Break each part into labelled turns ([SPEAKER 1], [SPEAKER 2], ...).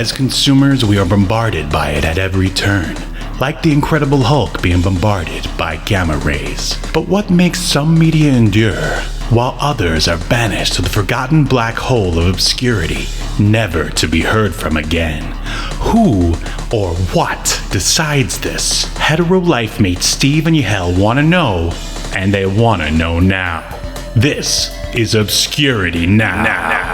[SPEAKER 1] As consumers, we are bombarded by it at every turn, like the Incredible Hulk being bombarded by gamma rays. But what makes some media endure, while others are banished to the forgotten black hole of obscurity, never to be heard from again? Who or what decides this? Hetero life mates Steve and Yahel want to know, and they want to know now. This is Obscurity Now.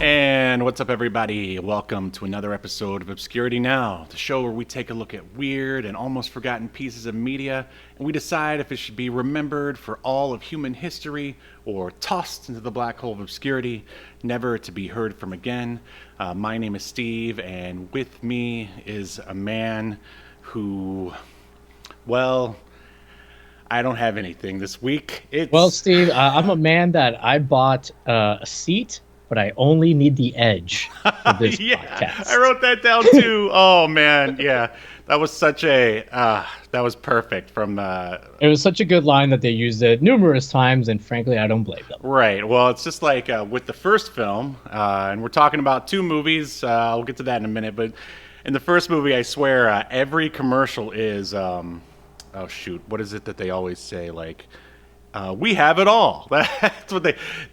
[SPEAKER 1] And what's up, everybody? Welcome to another episode of Obscurity Now, the show where we take a look at weird and almost forgotten pieces of media, and we decide if it should be remembered for all of human history or tossed into the black hole of obscurity, never to be heard from again. My name is Steve, and with me is a man who, well, I don't have anything this week.
[SPEAKER 2] Well, Steve, I'm a man that I bought a seat, but I only need the edge for this podcast.
[SPEAKER 1] I wrote that down too. Oh man, yeah, that was such a that was perfect. It
[SPEAKER 2] was such a good line that they used it numerous times, and frankly, I don't blame them.
[SPEAKER 1] Right. Well, it's just like with the first film, and we're talking about two movies. I'll get to that in a minute, but in the first movie, I swear every commercial is oh shoot, what is it that they always say, like? We have it all. That's what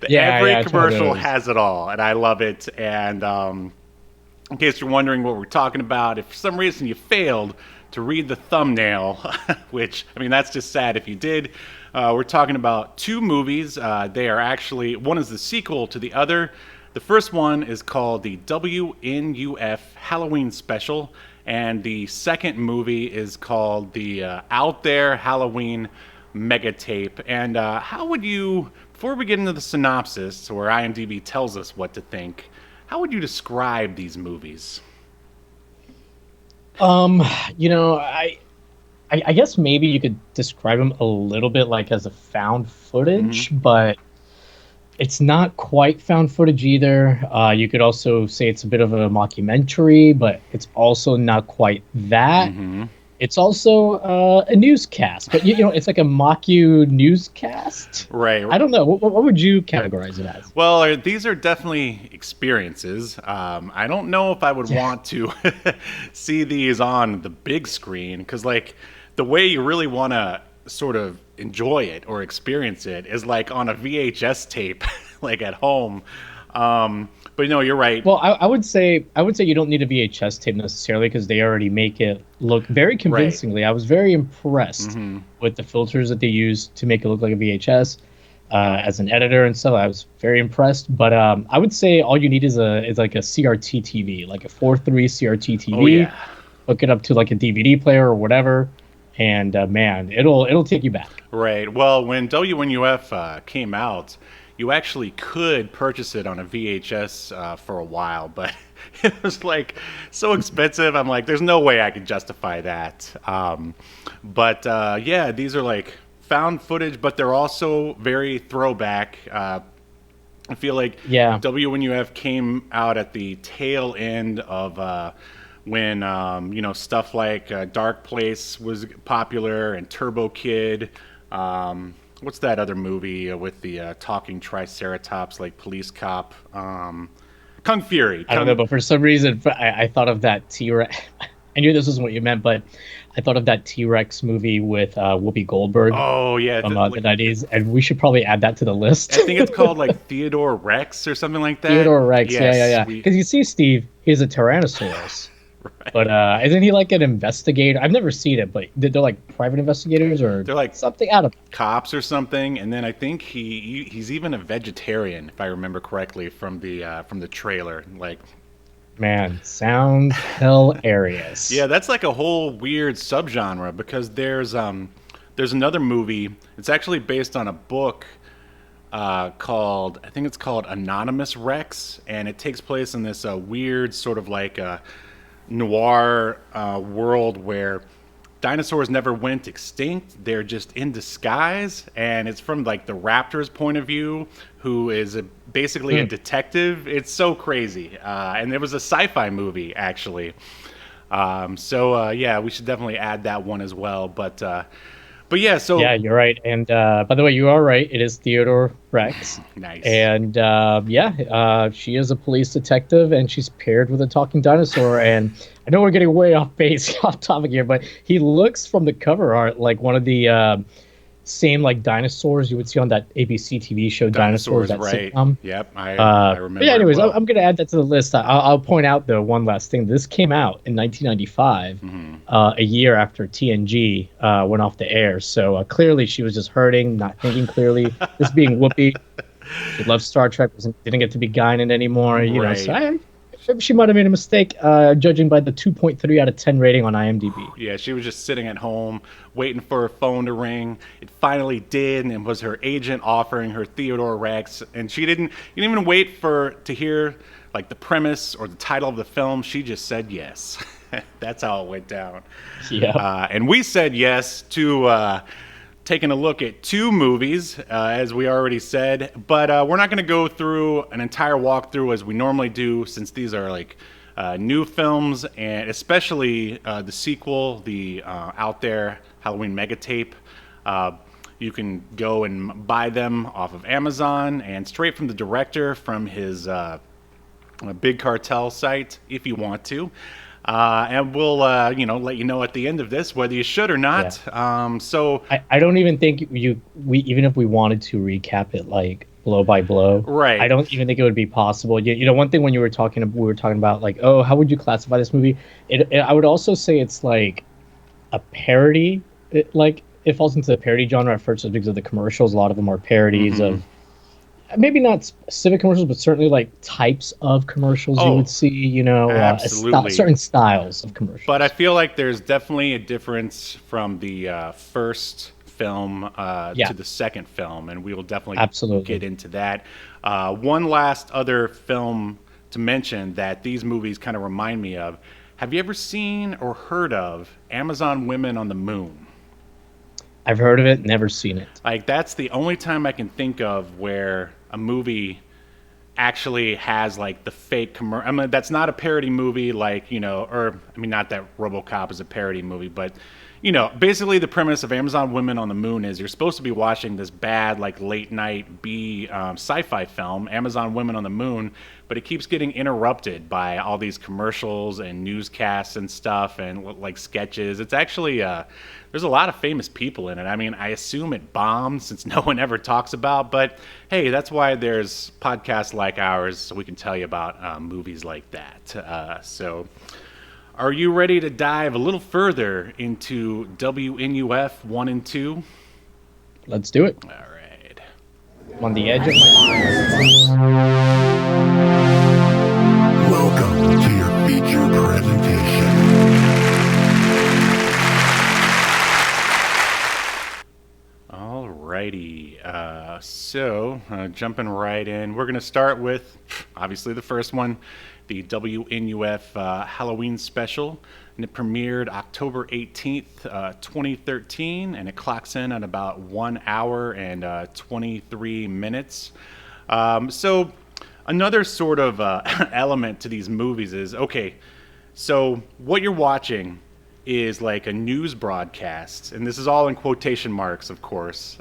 [SPEAKER 1] every commercial has it all, and I love it. And in case you're wondering what we're talking about, if for some reason you failed to read the thumbnail, which, I mean, that's just sad if you did, we're talking about two movies. They are actually, one is the sequel to the other. The first one is called the WNUF Halloween Special, and the second movie is called the Out There Halloween Mega Tape. And how would you, before we get into the synopsis, where IMDb tells us what to think, how would you describe these movies?
[SPEAKER 2] I guess maybe you could describe them a little bit like as a found footage, but it's not quite found footage either. You could also say it's a bit of a mockumentary, but it's also not quite that. It's also a newscast, but you know, it's like a mock-you newscast.
[SPEAKER 1] Right.
[SPEAKER 2] I don't know. What would you categorize it as?
[SPEAKER 1] Well, these are definitely experiences. I don't know if I would want to see these on the big screen, because like the way you really want to sort of enjoy it or experience it is like on a VHS tape, like at home. But no, you're right.
[SPEAKER 2] Well, I would say you don't need a VHS tape necessarily, because they already make it look very convincingly. Right. I was very impressed with the filters that they used to make it look like a VHS. As an editor and stuff, I was very impressed. But I would say all you need is like a CRT TV, like a 4:3 CRT TV.
[SPEAKER 1] Oh, yeah.
[SPEAKER 2] Hook it up to like a DVD player or whatever, and man, it'll take you back.
[SPEAKER 1] Right. Well, when WNUF came out, you actually could purchase it on a VHS for a while, but it was like so expensive. I'm like, there's no way I could justify that. Yeah, these are like found footage, but they're also very throwback. I feel like WNUF came out at the tail end of when stuff like Dark Place was popular and Turbo Kid. What's that other movie with the talking triceratops, like police cop? Kung Fury.
[SPEAKER 2] I don't know, but for some reason, I thought of that T-Rex. I knew this wasn't what you meant, but I thought of that T-Rex movie with Whoopi Goldberg.
[SPEAKER 1] Oh, yeah.
[SPEAKER 2] From the 90s, and we should probably add that to the list.
[SPEAKER 1] I think it's called like Theodore Rex or something like that.
[SPEAKER 2] Theodore Rex,
[SPEAKER 1] yes,
[SPEAKER 2] yeah. Because you see, Steve, he's a Tyrannosaurus. Right. But isn't he like an investigator? I've never seen it, but they're like private investigators, or
[SPEAKER 1] they're like
[SPEAKER 2] something out of
[SPEAKER 1] cops or something. And then I think he's even a vegetarian, if I remember correctly from the trailer. Like,
[SPEAKER 2] man, sounds hilarious.
[SPEAKER 1] Yeah, that's like a whole weird subgenre, because there's another movie. It's actually based on a book called Anonymous Rex, and it takes place in this weird sort of like noir world where dinosaurs never went extinct. They're just in disguise, and it's from like the raptor's point of view, who is basically a detective. It's so crazy. And it was a sci-fi movie, actually. Yeah, we should definitely add that one as well. But But yeah,
[SPEAKER 2] Yeah,
[SPEAKER 1] so
[SPEAKER 2] you're right. And by the way, you are right. It is Theodore Rex.
[SPEAKER 1] nice.
[SPEAKER 2] And she is a police detective, and she's paired with a talking dinosaur. And I know we're getting way off base, off topic here, but he looks from the cover art like one of the same like dinosaurs you would see on that ABC TV show Dinosaurs,
[SPEAKER 1] Dinosaurs,
[SPEAKER 2] that
[SPEAKER 1] right?
[SPEAKER 2] sitcom.
[SPEAKER 1] Yep, I
[SPEAKER 2] But yeah,
[SPEAKER 1] remember it
[SPEAKER 2] anyways,
[SPEAKER 1] well.
[SPEAKER 2] I'm going to add that to the list. I'll point out though one last thing. This came out in 1995, a year after TNG went off the air. So clearly she was just hurting, not thinking clearly. This being Whoopi, she loves Star Trek, didn't get to be Guinan anymore. You know, so
[SPEAKER 1] Right.
[SPEAKER 2] she might have made a mistake, judging by the 2.3 out of 10 rating on IMDb.
[SPEAKER 1] Yeah, she was just sitting at home waiting for her phone to ring. It finally did, and it was her agent offering her Theodore Rex. And she didn't even wait to hear like the premise or the title of the film. She just said yes. That's how it went down.
[SPEAKER 2] Yeah.
[SPEAKER 1] And we said yes to taking a look at two movies, as we already said. But we're not going to go through an entire walkthrough as we normally do, since these are like new films, and especially the sequel, the Out There Halloween Mega Tape. You can go and buy them off of Amazon and straight from the director from his Big Cartel site if you want to. And we'll, let you know at the end of this whether you should or not.
[SPEAKER 2] Yeah.
[SPEAKER 1] So
[SPEAKER 2] I don't even think we even if we wanted to recap it like blow by blow,
[SPEAKER 1] right.
[SPEAKER 2] I don't even think it would be possible. You know, one thing when we were talking about like, oh, how would you classify this movie? I would also say it's like a parody. It falls into the parody genre at first because of the commercials. A lot of them are parodies of maybe not specific commercials, but certainly like types of commercials you would see. You know,
[SPEAKER 1] absolutely.
[SPEAKER 2] certain styles of commercials.
[SPEAKER 1] But I feel like there's definitely a difference from the first film to the second film, and we will definitely get into that. One last other film to mention that these movies kind of remind me of. Have you ever seen or heard of Amazon Women on the Moon?
[SPEAKER 2] I've heard of it, never seen it.
[SPEAKER 1] Like, that's the only time I can think of where a movie actually has like the fake commercial. I mean, that's not a parody movie, like, not that RoboCop is a parody movie, but basically the premise of Amazon Women on the Moon is you're supposed to be watching this bad, like, late night B sci-fi film, Amazon Women on the Moon, but it keeps getting interrupted by all these commercials and newscasts and stuff and like sketches. It's actually there's a lot of famous people in it. I mean, I assume it bombed since no one ever talks about, but hey, that's why there's podcasts like ours, so we can tell you about movies like that. So are you ready to dive a little further into WNUF 1 and 2?
[SPEAKER 2] Let's do it.
[SPEAKER 1] All right.
[SPEAKER 2] I'm on the edge of my...
[SPEAKER 3] Welcome to your feature presentation.
[SPEAKER 1] Alrighty, so jumping right in, we're going to start with, obviously, the first one, the WNUF Halloween special, and it premiered October 18th, 2013, and it clocks in at about 1 hour and 23 minutes. So another sort of element to these movies is, okay, so what you're watching is like a news broadcast, and this is all in quotation marks, of course.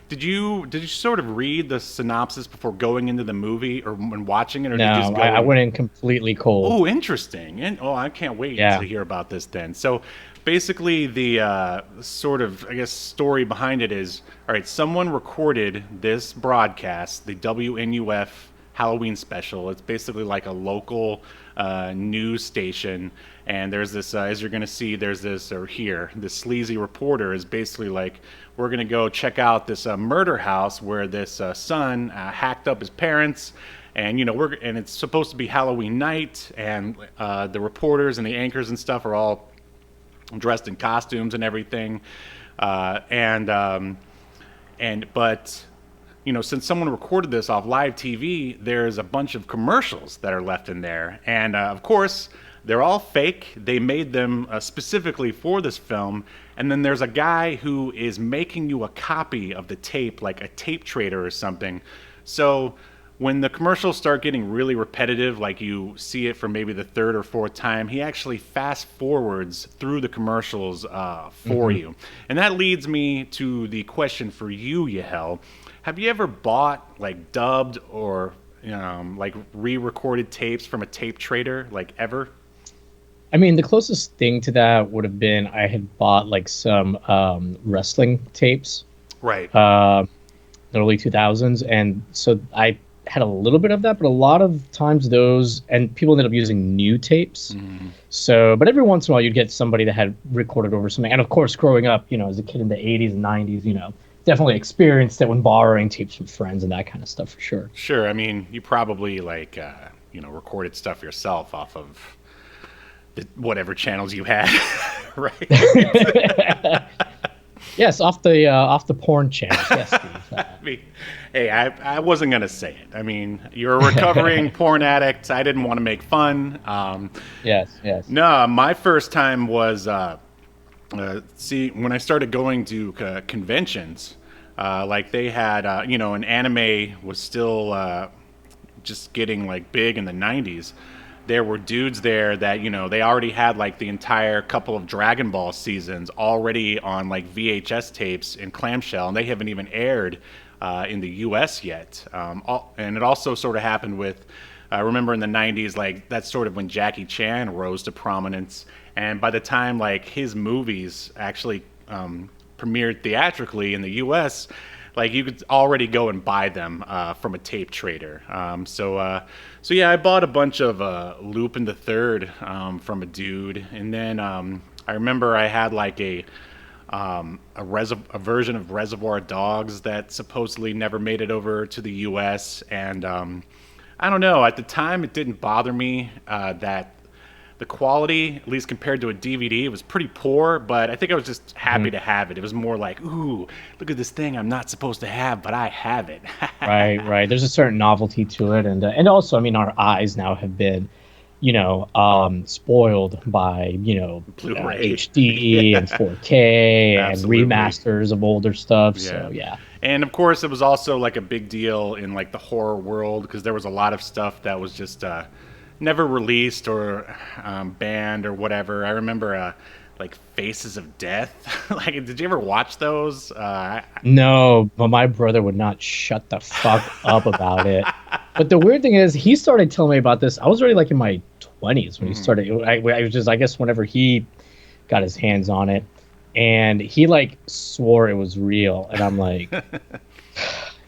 [SPEAKER 1] Did you sort of read the synopsis before going into the movie or when watching it, or did you just go
[SPEAKER 2] I went in completely cold.
[SPEAKER 1] Oh, interesting. And I can't wait to hear about this then. So basically the sort of, I guess, story behind it is, all right, someone recorded this broadcast, the WNUF Halloween special. It's basically like a local news station, and there's this, as you're going to see, there's this, or here, this sleazy reporter is basically like, we're going to go check out this murder house where this son hacked up his parents, and and it's supposed to be Halloween night, and the reporters and the anchors and stuff are all dressed in costumes and everything, but since someone recorded this off live TV, there's a bunch of commercials that are left in there. And of course, they're all fake. They made them specifically for this film. And then there's a guy who is making you a copy of the tape, like a tape trader or something. So when the commercials start getting really repetitive, like you see it for maybe the third or fourth time, he actually fast forwards through the commercials for you. And that leads me to the question for you, Yahel. Have you ever bought like dubbed or like re-recorded tapes from a tape trader, like ever?
[SPEAKER 2] I mean, the closest thing to that would have been I had bought like some wrestling tapes,
[SPEAKER 1] Right.
[SPEAKER 2] the early 2000s, and so I had a little bit of that, but a lot of times those, and people ended up using new tapes. So, but every once in a while you'd get somebody that had recorded over something. And of course, growing up, as a kid in the 80s and 90s, definitely experienced it when borrowing tapes from friends and that kind of stuff for sure.
[SPEAKER 1] Sure. I mean, you probably like, recorded stuff yourself off of whatever channels you had, right?
[SPEAKER 2] Yes, off the porn channel. Yes, Steve.
[SPEAKER 1] I mean, hey, I wasn't gonna say it. I mean, you're a recovering porn addict. I didn't want to make fun.
[SPEAKER 2] Yes.
[SPEAKER 1] No, my first time was when I started going to conventions. Like they had, an anime was still just getting like big in the '90s. There were dudes there that, they already had like the entire couple of Dragon Ball seasons already on like VHS tapes in clamshell, and they haven't even aired in the US yet. And it also sort of happened with, I remember in the 90s, like that's sort of when Jackie Chan rose to prominence. And by the time like his movies actually premiered theatrically in the US, like you could already go and buy them from a tape trader. So yeah, I bought a bunch of Lupin the Third from a dude, and then I remember I had like a version of Reservoir Dogs that supposedly never made it over to the U.S. And I don't know. At the time, it didn't bother me that the quality, at least compared to a DVD, was pretty poor, but I think I was just happy to have it. It was more like, ooh, look at this thing I'm not supposed to have, but I have it.
[SPEAKER 2] Right. There's a certain novelty to it, and also, I mean, our eyes now have been, spoiled by
[SPEAKER 1] Blu-ray.
[SPEAKER 2] HD and 4K and
[SPEAKER 1] Absolutely.
[SPEAKER 2] remasters of older stuff. So yeah.
[SPEAKER 1] And of course, it was also like a big deal in like the horror world because there was a lot of stuff that was just never released or banned or whatever. I remember like Faces of Death. Like, did you ever watch those?
[SPEAKER 2] No, but my brother would not shut the fuck up about it. But the weird thing is, he started telling me about this. I was already like in my 20s when he started. I was just, I guess, whenever he got his hands on it, and he like swore it was real, and I'm like,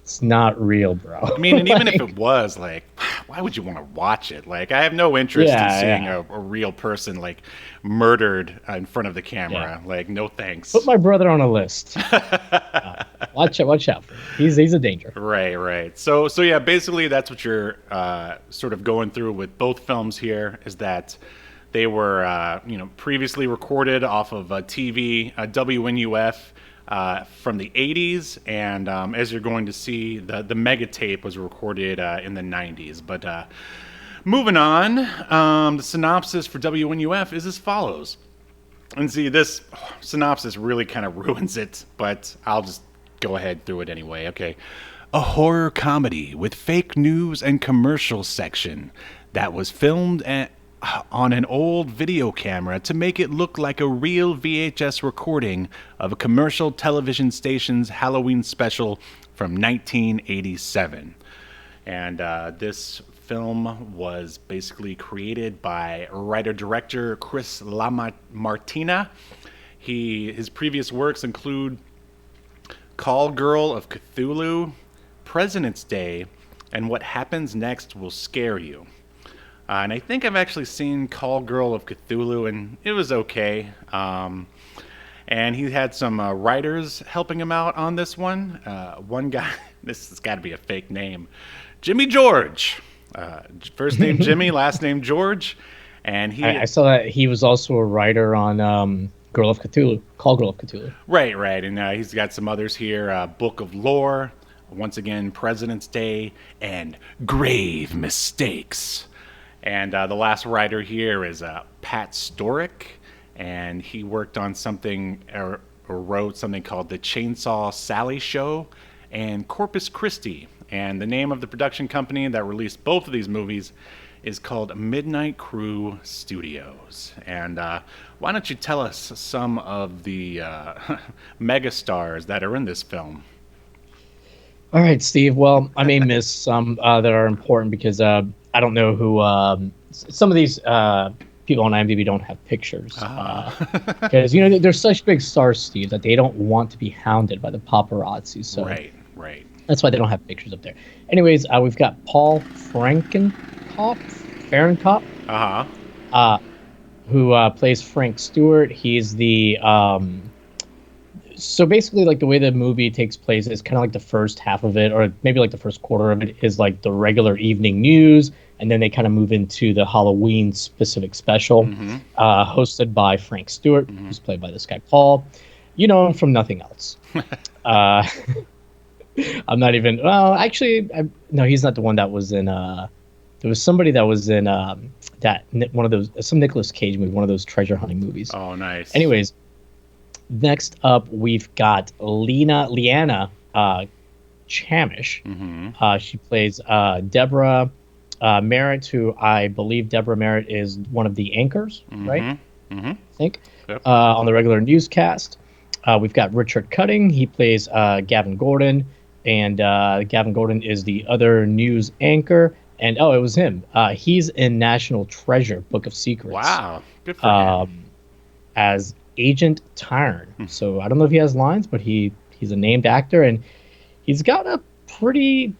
[SPEAKER 2] it's not real, bro.
[SPEAKER 1] I mean, and even if it was, like, why would you want to watch it? Like, I have no interest in seeing a real person like murdered in front of the camera. Yeah. Like, no thanks.
[SPEAKER 2] Put my brother on a list. Watch out for him. He's a danger.
[SPEAKER 1] Right. So yeah, basically that's what you're sort of going through with both films here, is that they were previously recorded off of TV, WNUF. From the 80s, and as you're going to see, the mega tape was recorded in the 90s. But moving on, the synopsis for WNUF is as follows. And see, this synopsis really kind of ruins it, but I'll just go ahead through it anyway. Okay. A horror comedy with fake news and commercial section that was filmed on an old video camera to make it look like a real VHS recording of a commercial television station's Halloween special from 1987. And this film was basically created by writer-director Chris LaMartina. His previous works include Call Girl of Cthulhu, President's Day, and What Happens Next Will Scare You. And I think I've actually seen Call Girl of Cthulhu, and it was okay. And he had some writers helping him out on this one. One guy, this has got to be a fake name, Jimmy George. First name Jimmy, last name George. And I
[SPEAKER 2] saw that he was also a writer on Girl of Cthulhu, Call Girl of Cthulhu.
[SPEAKER 1] Right. And he's got some others here, Book of Lore, once again, President's Day, and Grave Mistakes. And the last writer here is Pat Storick, and he worked on something or wrote something called The Chainsaw Sally Show and Corpus Christi. And the name of the production company that released both of these movies is called Midnight Crew Studios. And why don't you tell us some of the megastars that are in this film?
[SPEAKER 2] All right, Steve. Well, I may miss some that are important because I don't know who some of these people on IMDb don't have pictures. Because they're such big stars, Steve, that they don't want to be hounded by the paparazzi. So
[SPEAKER 1] Right.
[SPEAKER 2] that's why they don't have pictures up there. Anyways, we've got Paul Fahrenkopf, who plays Frank Stewart. He's the so basically, like, the way the movie takes place is kind of like the first half of it, or maybe like the first quarter of it, is like the regular evening news, and then they kind of move into the Halloween specific special, hosted by Frank Stewart, who's played by this guy Paul. You know him from nothing else. I'm not even. Well, actually, no, he's not the one that was in. There was somebody that was in that one of those, some Nicolas Cage movie, one of those treasure hunting movies.
[SPEAKER 1] Oh, nice.
[SPEAKER 2] Anyways. Next up, we've got Leanna Chamish. She plays Deborah Merritt, who I believe Deborah Merritt is one of the anchors, right? I think.
[SPEAKER 1] Yep.
[SPEAKER 2] On the regular newscast. We've got Richard Cutting. He plays Gavin Gordon, and Gavin Gordon is the other news anchor. And it was him. He's in National Treasure: Book of Secrets.
[SPEAKER 1] Wow, good for him.
[SPEAKER 2] As Agent Tyrn. So I don't know if he has lines, but he's a named actor, and he's got a pretty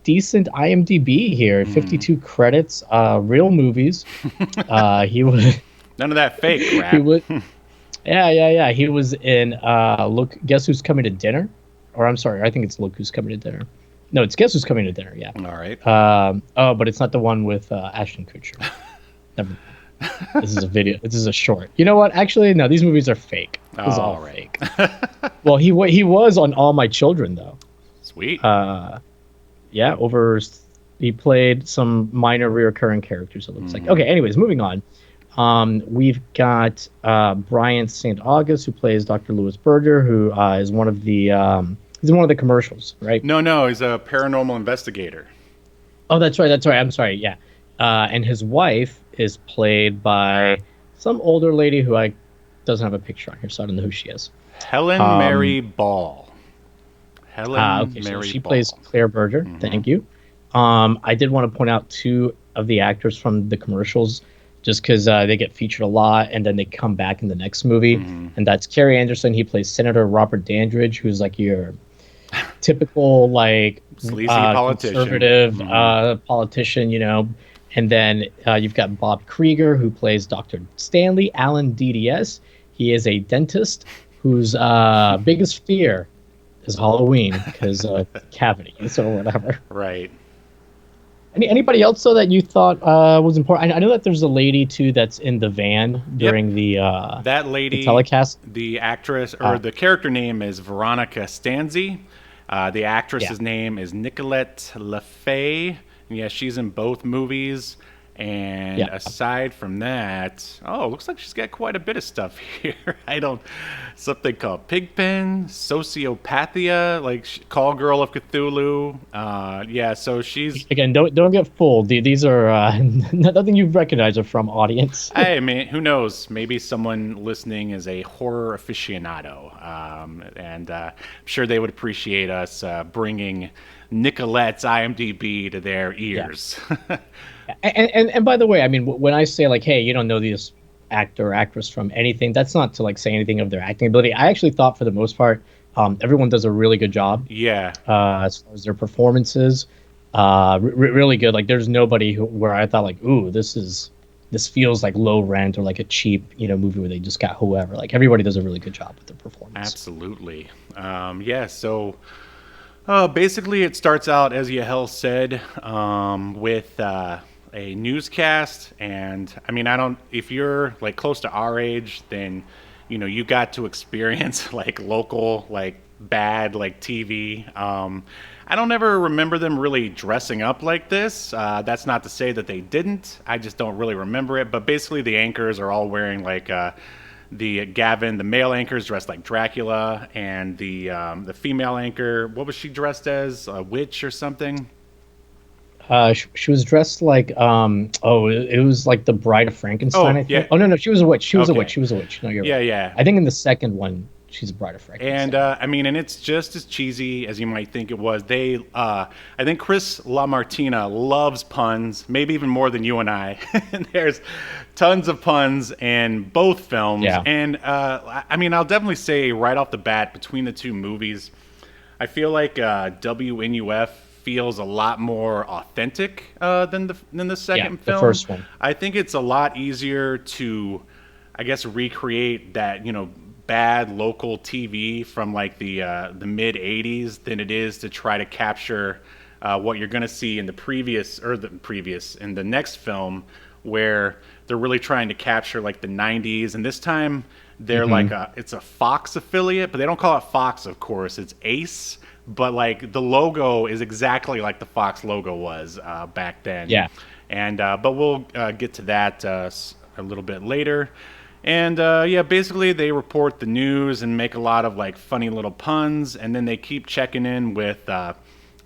[SPEAKER 2] decent IMDb here. 52 credits, real movies. He was
[SPEAKER 1] none of that fake crap.
[SPEAKER 2] He was, yeah. He was in Guess Who's Coming to Dinner? Or I'm sorry, I think it's Look Who's Coming to Dinner. No, it's Guess Who's Coming to Dinner. Yeah.
[SPEAKER 1] All right.
[SPEAKER 2] But it's not the one with Ashton Kutcher. Never. This is a video. This is a short. You know what? Actually, no. These movies are fake. This is all fake. Well, he was on All My Children, though.
[SPEAKER 1] Sweet.
[SPEAKER 2] Yeah. He played some minor recurring characters. It looks like. Okay. Anyways, moving on. We've got Brian St. August, who plays Dr. Louis Berger, who is one of the he's in one of the commercials, right?
[SPEAKER 1] No, he's a paranormal investigator.
[SPEAKER 2] Oh, that's right. I'm sorry. Yeah. And his wife is played by some older lady who doesn't have a picture on here, so I don't know who she is.
[SPEAKER 1] Helen Mary Ball.
[SPEAKER 2] She plays Claire Berger. Thank you. I did want to point out two of the actors from the commercials, just because they get featured a lot, and then they come back in the next movie. And that's Carrie Anderson. He plays Senator Robert Dandridge, who's like your typical like
[SPEAKER 1] sleazy politician,
[SPEAKER 2] conservative politician, And then you've got Bob Krieger, who plays Dr. Stanley Allen DDS. He is a dentist whose biggest fear is Halloween because cavities or whatever.
[SPEAKER 1] Right.
[SPEAKER 2] Anybody else, though, that you thought was important? I know that there's a lady, too, that's in the van during
[SPEAKER 1] that lady,
[SPEAKER 2] the telecast.
[SPEAKER 1] The actress, or the character name is Veronica Stanzi. The actress's name is Nicolette LaFay. Yeah, she's in both movies. And aside from that, looks like she's got quite a bit of stuff here. Something called Pigpen, Sociopathia, like Call Girl of Cthulhu. So she's...
[SPEAKER 2] Again, don't get fooled. These are nothing you recognize her from, audience.
[SPEAKER 1] Hey, man, who knows? Maybe someone listening is a horror aficionado. And I'm sure they would appreciate us bringing Nicolette's IMDb to their ears.
[SPEAKER 2] Yeah. And by the way, I mean, when I say like, hey, you don't know this actor or actress from anything, that's not to like say anything of their acting ability. I actually thought for the most part, everyone does a really good job.
[SPEAKER 1] Yeah.
[SPEAKER 2] As far as their performances, really good. Like, there's nobody where I thought like, ooh, this feels like low rent or like a cheap, movie where they just got whoever. Like, everybody does a really good job with their performance.
[SPEAKER 1] Absolutely. So. Basically, it starts out, as Yahel said, with a newscast. And I mean, if you're like close to our age, then, you got to experience like local, like bad, like TV. I don't ever remember them really dressing up like this. That's not to say that they didn't. I just don't really remember it. But basically, the anchors are all wearing like the Gavin, the male anchor, is dressed like Dracula, and the female anchor, what was she dressed as? A witch or something?
[SPEAKER 2] She was dressed like it was like the Bride of Frankenstein,
[SPEAKER 1] Oh,
[SPEAKER 2] I
[SPEAKER 1] yeah.
[SPEAKER 2] think. Oh no, she was a witch. She was a
[SPEAKER 1] Okay.
[SPEAKER 2] witch. She was a witch. No, you're
[SPEAKER 1] Yeah,
[SPEAKER 2] right.
[SPEAKER 1] yeah.
[SPEAKER 2] I think in the second one she's a Bride of Frankenstein.
[SPEAKER 1] And I mean, and it's just as cheesy as you might think it was. I think Chris LaMartina loves puns, maybe even more than you and I. And there's tons of puns in both films.
[SPEAKER 2] Yeah.
[SPEAKER 1] And I mean, I'll definitely say right off the bat, between the two movies, I feel like WNUF feels a lot more authentic than the second film.
[SPEAKER 2] The first one.
[SPEAKER 1] I think it's a lot easier to, I guess, recreate that, bad local TV from like the mid '80s than it is to try to capture what you're going to see in in the next film, where they're really trying to capture like the '90s, and this time they're it's a Fox affiliate, but they don't call it Fox, of course. It's Ace, but like the logo is exactly like the Fox logo was back then.
[SPEAKER 2] Yeah.
[SPEAKER 1] And but we'll get to that a little bit later. And yeah, basically they report the news and make a lot of like funny little puns, and then they keep checking in with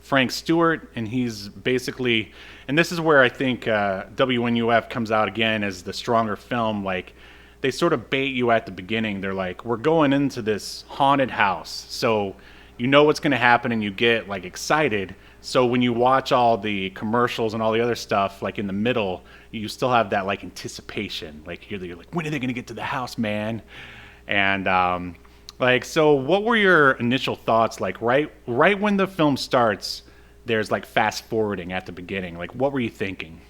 [SPEAKER 1] Frank Stewart, and he's basically, and this is where I think WNUF comes out again as the stronger film. Like, they sort of bait you at the beginning. They're like, we're going into this haunted house, so you know what's going to happen, and you get like excited. So when you watch all the commercials and all the other stuff, like in the middle, you still have that like anticipation. Like you're like, when are they going to get to the house, man? And like, so what were your initial thoughts? Like right when the film starts, there's like fast forwarding at the beginning. Like, what were you thinking?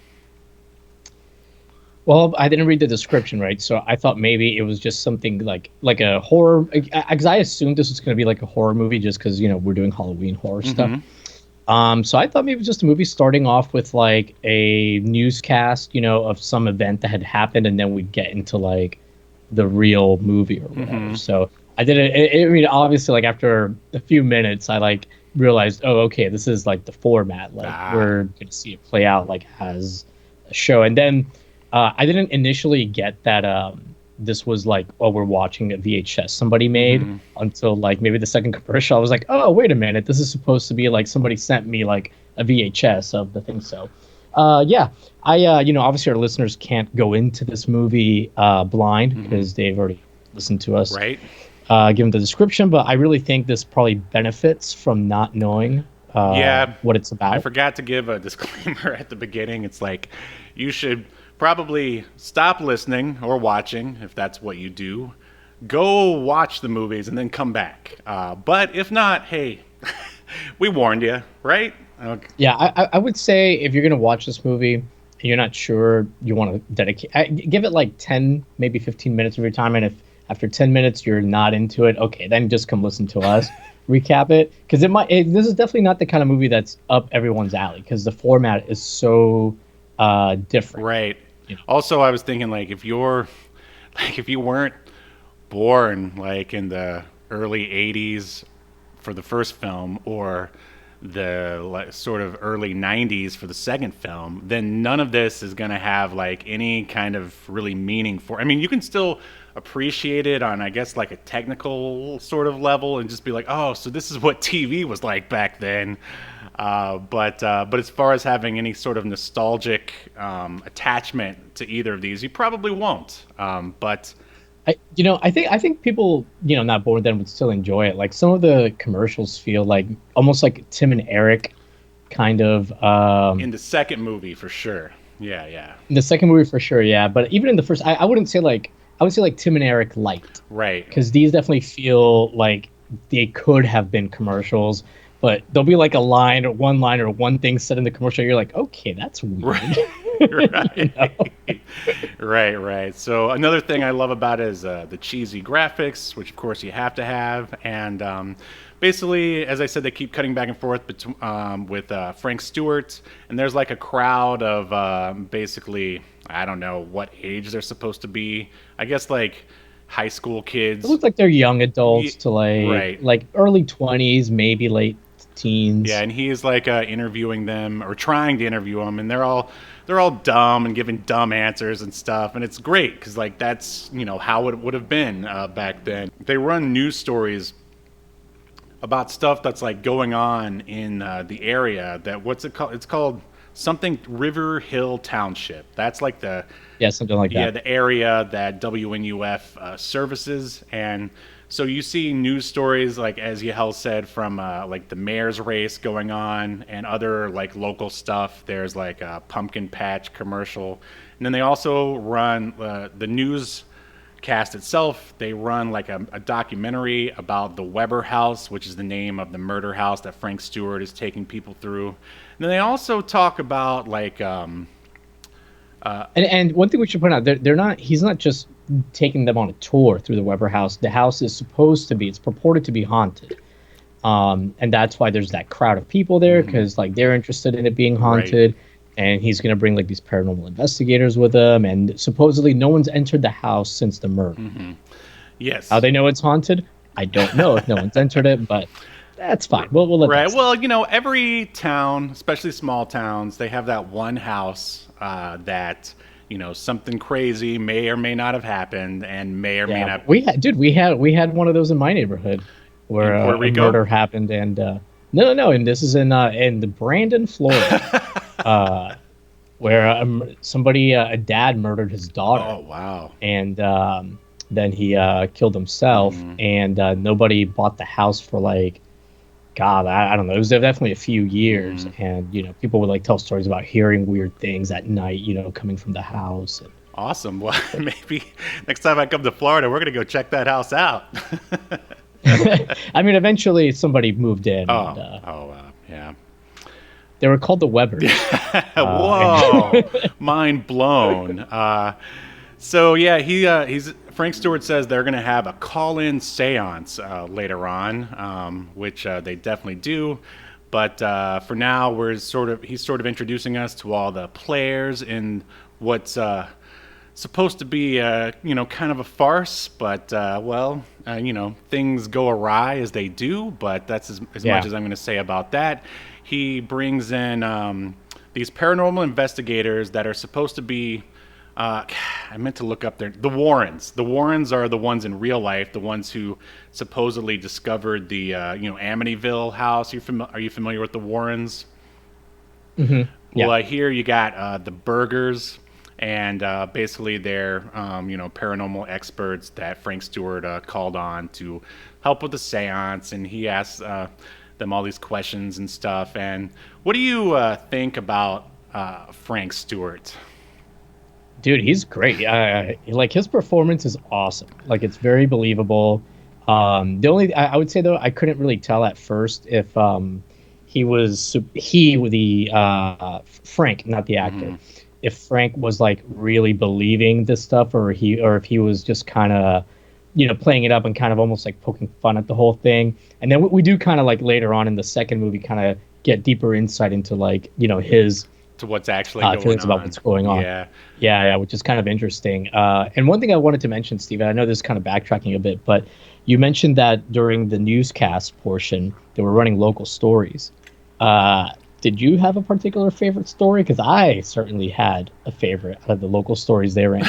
[SPEAKER 2] Well, I didn't read the description, right? So I thought maybe it was just something like a horror, because I assumed this was going to be like a horror movie, just because we're doing Halloween horror stuff. So I thought maybe it was just a movie starting off with like a newscast, of some event that had happened, and then we'd get into like the real movie or whatever. So I didn't. I mean, obviously, like after a few minutes, I like realized, oh, okay, this is like the format. Like we're gonna see it play out like as a show, and then I didn't initially get that this was like, oh, we're watching a VHS somebody made until like maybe the second commercial. I was like, oh, wait a minute, this is supposed to be like somebody sent me like a VHS of the thing. So yeah, I obviously our listeners can't go into this movie blind because they've already listened to us,
[SPEAKER 1] right?
[SPEAKER 2] Give them the description, but I really think this probably benefits from not knowing what it's about.
[SPEAKER 1] I forgot to give a disclaimer at the beginning. It's like, you should probably stop listening or watching, if that's what you do. Go watch the movies and then come back. But if not, hey, we warned you, right? Okay.
[SPEAKER 2] Yeah, I would say if you're going to watch this movie and you're not sure you want to dedicate, give it like 10, maybe 15 minutes of your time. And if after 10 minutes you're not into it, okay, then just come listen to us recap it. Because this is definitely not the kind of movie that's up everyone's alley, because the format is so different.
[SPEAKER 1] Right. Also, I was thinking, like, if you weren't born like in the early '80s for the first film, or the sort of early '90s for the second film, then none of this is going to have like any kind of really meaning for. I mean, you can still appreciate it on, I guess, like a technical sort of level, and just be like, oh, so this is what TV was like back then. But as far as having any sort of nostalgic attachment to either of these, you probably won't. But
[SPEAKER 2] I think people, not born then would still enjoy it. Like some of the commercials feel like almost like Tim and Eric kind of.
[SPEAKER 1] In the second movie, for sure. Yeah.
[SPEAKER 2] In the second movie, for sure, yeah. But even in the first, I wouldn't say like, I would say like Tim and Eric light.
[SPEAKER 1] Right.
[SPEAKER 2] Because these definitely feel like they could have been commercials. But there'll be like one line or one thing said in the commercial. You're like, okay, that's weird.
[SPEAKER 1] Right. Right. So another thing I love about it is the cheesy graphics, which of course you have to have. And basically, as I said, they keep cutting back and forth with Frank Stewart. And there's like a crowd of basically, I don't know what age they're supposed to be. I guess like high school kids.
[SPEAKER 2] It looks like they're young adults to like early 20s, maybe late teens.
[SPEAKER 1] Yeah, and he's like interviewing them or trying to interview them, and they're all they're all dumb and giving dumb answers and stuff, and it's great because like that's how it would have been back then. They run news stories about stuff that's like going on in the area. That what's it called? It's called something River Hill Township. That's like
[SPEAKER 2] something like that.
[SPEAKER 1] The area that WNUF services. And so you see news stories like, as Yahel said, from like the mayor's race going on and other like local stuff. There's like a pumpkin patch commercial, and then they also run the news cast itself. They run like a documentary about the Weber house, which is the name of the murder house that Frank Stewart is taking people through. And then they also talk about like
[SPEAKER 2] and one thing we should point out, he's not just taking them on a tour through the Weber house. The house is it's purported to be haunted, and that's why there's that crowd of people there, because like they're interested in it being haunted. Right. And he's going to bring like these paranormal investigators with him. And supposedly no one's entered the house since the murder.
[SPEAKER 1] Yes.
[SPEAKER 2] How they know it's haunted? I don't know if no one's entered it, but that's fine. We'll let
[SPEAKER 1] right.
[SPEAKER 2] That
[SPEAKER 1] well, every town, especially small towns, they have that one house that, something crazy may or may not have happened and may or may not.
[SPEAKER 2] We had one of those in my neighborhood where a murder happened. And no. And this is in the Brandon, Florida. Where a dad murdered his daughter.
[SPEAKER 1] Oh, wow.
[SPEAKER 2] And then he killed himself, and nobody bought the house for like, God, I don't know. It was definitely a few years, and people would like tell stories about hearing weird things at night, coming from the house. And...
[SPEAKER 1] Awesome. Well, maybe next time I come to Florida, we're gonna go check that house out.
[SPEAKER 2] I mean, eventually somebody moved in.
[SPEAKER 1] Yeah.
[SPEAKER 2] They were called the Webers.
[SPEAKER 1] Whoa, mind blown. So yeah, he's Frank Stewart says they're going to have a call-in seance later on, which they definitely do. But for now, he's sort of introducing us to all the players in what's supposed to be kind of a farce. But things go awry as they do. But that's as much as I'm going to say about that. He brings in these paranormal investigators that are supposed to be, I meant to look up the Warrens. The Warrens are the ones in real life, the ones who supposedly discovered the, Amityville house. Are you familiar with the Warrens?
[SPEAKER 2] Mm-hmm. Yeah.
[SPEAKER 1] Well, here you got the Burgers, and basically they're, paranormal experts that Frank Stewart called on to help with the seance, and he asked them all these questions and stuff. And what do you think about Frank Stewart?
[SPEAKER 2] Dude, he's great. Like his performance is awesome. Like it's very believable. The only I would say though, I couldn't really tell at first if Frank, not the actor, if Frank was like really believing this stuff, or if he was just kind of playing it up and kind of almost like poking fun at the whole thing. And then we do kind of like later on in the second movie kind of get deeper insight into like, his
[SPEAKER 1] to what's actually going
[SPEAKER 2] feelings
[SPEAKER 1] on.
[SPEAKER 2] About what's going on. Yeah, which is kind of interesting. And one thing I wanted to mention, Steven, I know this is kind of backtracking a bit, but you mentioned that during the newscast portion, they were running local stories. Did you have a particular favorite story? Because I certainly had a favorite out of the local stories they ran.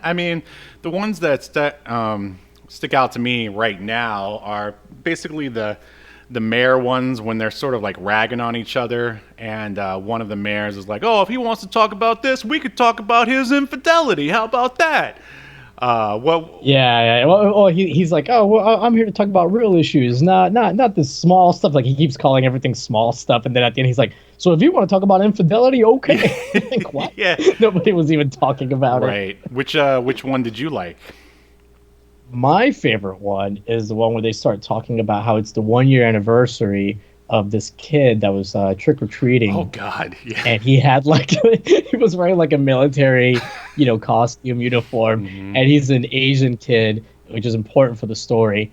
[SPEAKER 1] I mean, the ones that stick out to me right now are basically the mayor ones, when they're sort of like ragging on each other, and one of the mayors is like, oh, if he wants to talk about this, we could talk about his infidelity. How about that?
[SPEAKER 2] Yeah. Well, he's like, oh, well, I'm here to talk about real issues, not this small stuff. Like he keeps calling everything small stuff, and then at the end he's like, so if you want to talk about infidelity, okay. Like, what?
[SPEAKER 1] Yeah.
[SPEAKER 2] Nobody was even talking about it.
[SPEAKER 1] Right. Which one did you like?
[SPEAKER 2] My favorite one is the one where they start talking about how it's the 1-year anniversary of this kid that was trick-or-treating.
[SPEAKER 1] Oh, God. Yeah.
[SPEAKER 2] And he had like, he was wearing like a military, costume uniform. Mm-hmm. And he's an Asian kid, which is important for the story.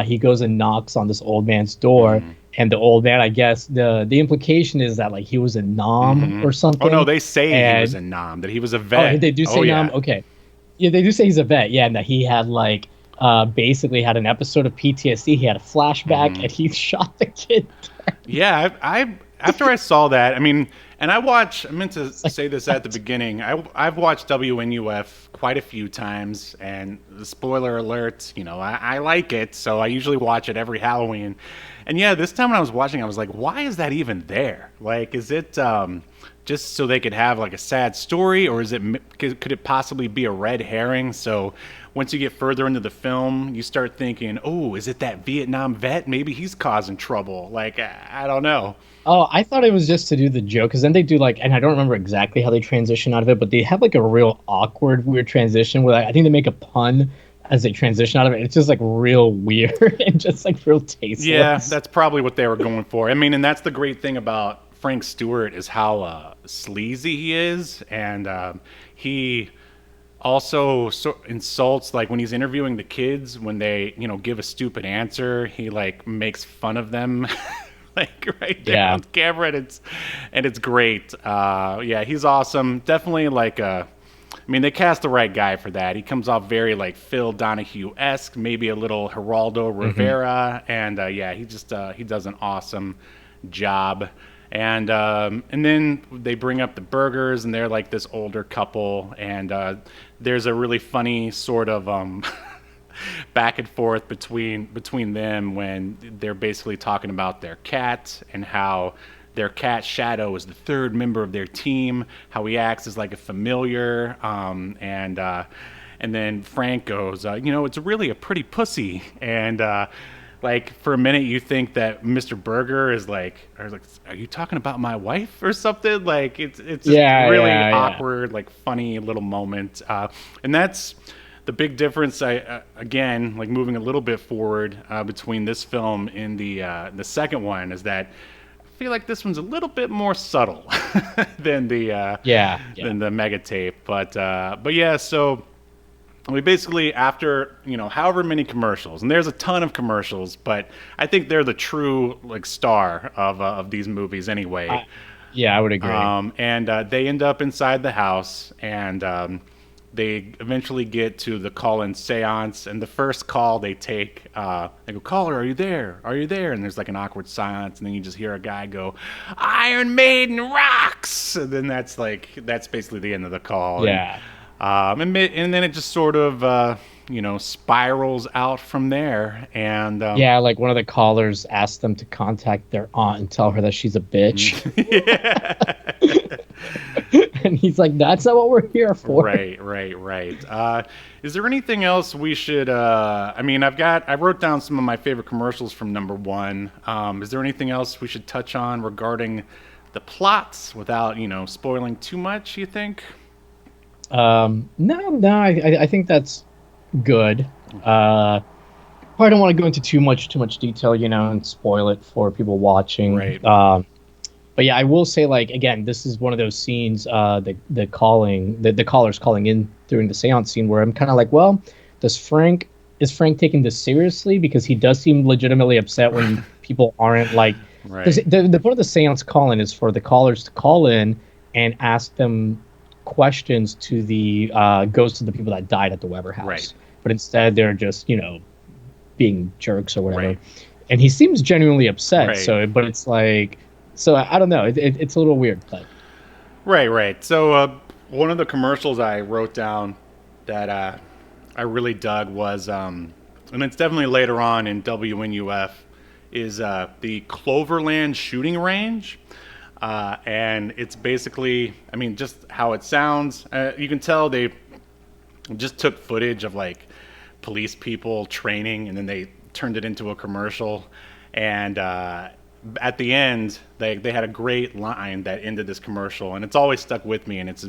[SPEAKER 2] He goes and knocks on this old man's door. Mm-hmm. And the old man, I guess, the implication is that like he was a nom or something. Oh,
[SPEAKER 1] no, they say he was a nom, that he was a vet.
[SPEAKER 2] Oh, they do say nom? Okay. Yeah, they do say he's a vet. Yeah, and that he had like, basically had an episode of PTSD. He had a flashback and he shot the kid dead.
[SPEAKER 1] Yeah, I after I saw that, I mean, And I meant to say this at the beginning. I've watched WNUF quite a few times, and the spoiler alert, I like it, so I usually watch it every Halloween. And yeah, this time when I was watching, I was like, why is that even there? Like, is it just so they could have like a sad story, or could it possibly be a red herring? So once you get further into the film, you start thinking, oh, is it that Vietnam vet? Maybe he's causing trouble. Like, I don't know.
[SPEAKER 2] Oh, I thought it was just to do the joke, because then they do like, and I don't remember exactly how they transition out of it, but they have like a real awkward, weird transition where I think they make a pun as they transition out of it. It's just like real weird and just like real tasteless.
[SPEAKER 1] Yeah, that's probably what they were going for. I mean, and that's the great thing about Frank Stewart is how sleazy he is, and he also insults, like when he's interviewing the kids when they give a stupid answer, he like makes fun of them. Like right there on camera, and it's great. Yeah, he's awesome. Definitely like they cast the right guy for that. He comes off very like Phil Donahue-esque, maybe a little Geraldo Rivera, and yeah, he does an awesome job. And then they bring up the burgers, and they're like this older couple, and there's a really funny sort of back and forth between them when they're basically talking about their cat and how their cat Shadow is the third member of their team, how he acts as like a familiar, and then Frank goes, it's really a pretty pussy, and like for a minute you think that Mr. Burger is like, are you talking about my wife or something? Like it's just really awkward, like funny little moment, and that's the big difference. Again, like moving a little bit forward between this film and the second one, is that I feel like this one's a little bit more subtle than the mega tape. But yeah, so we basically, after however many commercials, and there's a ton of commercials, but I think they're the true like star of these movies anyway.
[SPEAKER 2] I would agree.
[SPEAKER 1] And they end up inside the house, and they eventually get to the call-in seance, and the first call they take, they go, "Caller, are you there? Are you there?" And there's like an awkward silence, and then you just hear a guy go, "Iron Maiden rocks!" And then that's basically the end of the call.
[SPEAKER 2] Yeah.
[SPEAKER 1] And then it just sort of, spirals out from there. And
[SPEAKER 2] like one of the callers asked them to contact their aunt and tell her that she's a bitch. And he's like, "That's not what we're here for."
[SPEAKER 1] Right. Is there anything else we should? I wrote down some of my favorite commercials from number one. Is there anything else we should touch on regarding the plots without spoiling too much, you think?
[SPEAKER 2] No, I think that's good. Probably don't want to go into too much detail, and spoil it for people watching.
[SPEAKER 1] Right.
[SPEAKER 2] But yeah, I will say, like, again, this is one of those scenes, the callers calling in during the seance scene, where I'm kind of like, well, is Frank taking this seriously? Because he does seem legitimately upset when people aren't like.
[SPEAKER 1] Right.
[SPEAKER 2] The point of the seance call-in is for the callers to call in and ask them questions to the ghosts of the people that died at the Weber house.
[SPEAKER 1] Right.
[SPEAKER 2] But instead, they're just being jerks or whatever.
[SPEAKER 1] Right.
[SPEAKER 2] And he seems genuinely upset.
[SPEAKER 1] Right.
[SPEAKER 2] So, but it's like. So I don't know. It's a little weird, but
[SPEAKER 1] right. So one of the commercials I wrote down that I really dug was, and it's definitely later on in WNUF, is the Cloverland shooting range, and it's basically, just how it sounds. You can tell they just took footage of like police people training, and then they turned it into a commercial, and. At the end, they had a great line that ended this commercial, and it's always stuck with me, and it's,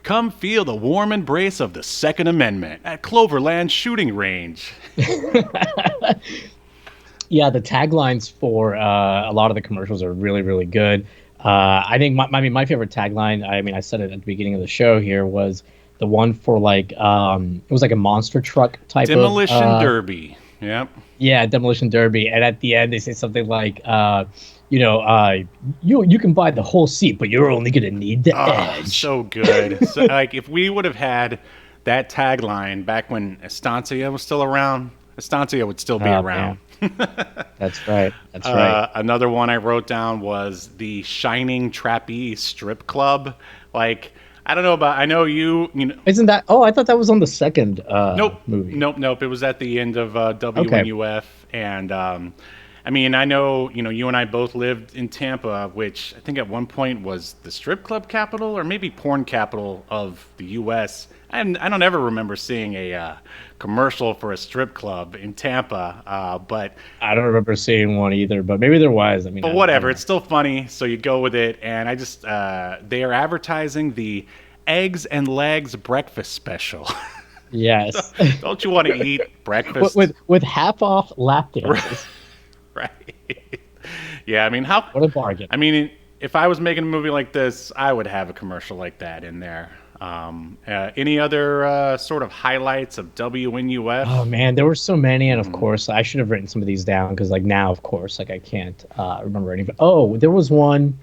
[SPEAKER 1] "Come feel the warm embrace of the Second Amendment at Cloverland Shooting Range."
[SPEAKER 2] Yeah, the taglines for a lot of the commercials are really, really good. I think my favorite tagline, I said it at the beginning of the show here, was the one for like, it was like a monster truck type
[SPEAKER 1] Demolition
[SPEAKER 2] of...
[SPEAKER 1] Derby. Yep.
[SPEAKER 2] Yeah, Demolition Derby. And at the end, they say something like, you can buy the whole seat, but you're only going to need the edge.
[SPEAKER 1] So good. So, like, if we would have had that tagline back when Estancia was still around, Estancia would still be
[SPEAKER 2] Oh,
[SPEAKER 1] around.
[SPEAKER 2] man. That's right. That's right.
[SPEAKER 1] Another one I wrote down was the Shining Trapeze Strip Club. Like, I don't know about. I know you know.
[SPEAKER 2] Isn't that? Oh, I thought that was on the second
[SPEAKER 1] Nope,
[SPEAKER 2] movie.
[SPEAKER 1] nope. It was at the end of
[SPEAKER 2] Okay.
[SPEAKER 1] WNUF, and I mean, I know you and I both lived in Tampa, which I think at one point was the strip club capital or maybe porn capital of the U.S. I don't ever remember seeing a commercial for a strip club in Tampa, but
[SPEAKER 2] I don't remember seeing one either, but maybe there was. I mean, I
[SPEAKER 1] whatever.
[SPEAKER 2] don't
[SPEAKER 1] It's still funny, so you go with it. And I just they are advertising the eggs and legs breakfast special.
[SPEAKER 2] Yes.
[SPEAKER 1] Don't you want to eat breakfast?
[SPEAKER 2] with half off lap dances.
[SPEAKER 1] Right. Yeah, I mean, how?
[SPEAKER 2] What a bargain.
[SPEAKER 1] I mean, if I was making a movie like this, I would have a commercial like that in there. Any other sort of highlights of WNUF?
[SPEAKER 2] Oh man, there were so many, and of course, I should have written some of these down because, like, now, of course, like I can't remember any. Oh, there was one,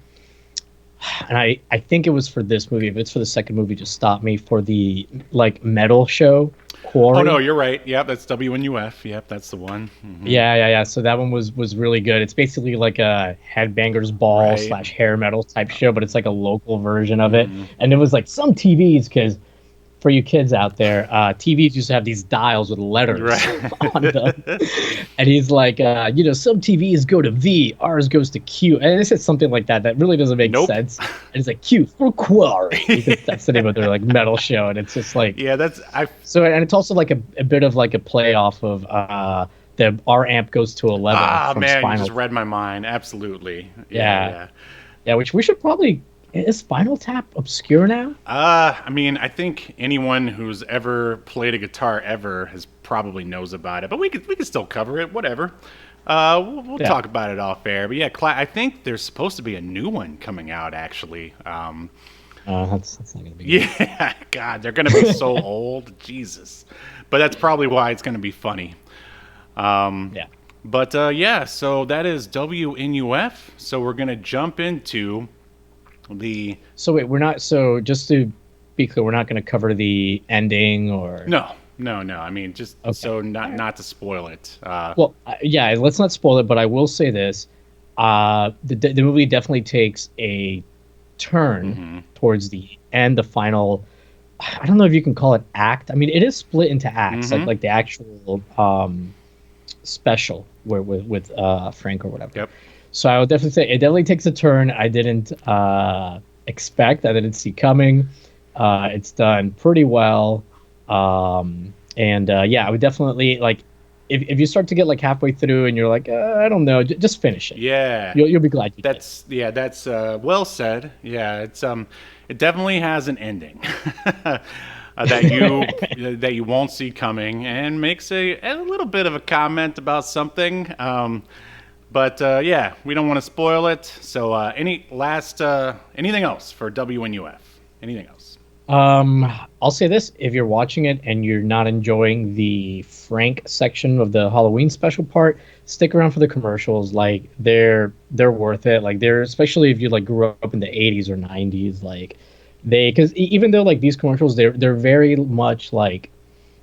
[SPEAKER 2] and I think it was for this movie. If it's for the second movie, just stop me for the like metal show. Quarry.
[SPEAKER 1] Oh no, you're right. Yep, that's WNUF. Yep, that's the one. Mhm.
[SPEAKER 2] Yeah. So that one was really good. It's basically like a headbangers ball
[SPEAKER 1] Right.
[SPEAKER 2] / hair metal type show, but it's like a local version of it. And it was like some TVs, because for you kids out there, TVs used to have these dials with letters
[SPEAKER 1] Right.
[SPEAKER 2] on them. And he's like, some TVs go to V, ours goes to Q. And it says something like that. That really doesn't make
[SPEAKER 1] Nope.
[SPEAKER 2] sense. And it's like Q for Quarry. Because that's the name of their like metal show. And it's just like,
[SPEAKER 1] Yeah, that's I.
[SPEAKER 2] so, and it's also like a bit of like a play off of the R amp goes to 11
[SPEAKER 1] Ah
[SPEAKER 2] from
[SPEAKER 1] man, you
[SPEAKER 2] Spinal.
[SPEAKER 1] just read my mind. Absolutely.
[SPEAKER 2] Yeah. Yeah, which we should probably, is Spinal Tap obscure now?
[SPEAKER 1] I mean, I think anyone who's ever played a guitar ever has probably knows about it, but we could still cover it. Whatever. We'll
[SPEAKER 2] Yeah.
[SPEAKER 1] talk about it off air. But yeah, I think there's supposed to be a new one coming out actually.
[SPEAKER 2] That's not gonna be good.
[SPEAKER 1] Yeah, God, they're gonna be so old, Jesus. But that's probably why it's gonna be funny.
[SPEAKER 2] Yeah.
[SPEAKER 1] But yeah, so that is WNUF. So we're gonna jump into the
[SPEAKER 2] So wait, we're not, so just to be clear, we're not going to cover the ending or.
[SPEAKER 1] no. I mean, just
[SPEAKER 2] Okay.
[SPEAKER 1] so not to spoil it.
[SPEAKER 2] Well, yeah, let's not spoil it, but I will say this. The movie definitely takes a turn towards the end, the final. I don't know if you can call it act. I mean, it is split into acts, like the actual special where with Frank or whatever.
[SPEAKER 1] Yep.
[SPEAKER 2] So I would definitely say it definitely takes a turn I didn't expect, I didn't see coming. It's done pretty well. Yeah, I would definitely, like, if you start to get like halfway through and you're like, I don't know, just finish it.
[SPEAKER 1] Yeah.
[SPEAKER 2] You'll be glad you did.
[SPEAKER 1] That's well said. Yeah, it's it definitely has an ending that you won't see coming, and makes a little bit of a comment about something. But yeah, we don't want to spoil it. So any last anything else for WNUF? Anything else?
[SPEAKER 2] I'll say this: if you're watching it and you're not enjoying the Frank section of the Halloween special part, stick around for the commercials. Like they're worth it. Like they're, especially if you like grew up in the 80s or 90s, like because even though like these commercials, they're very much like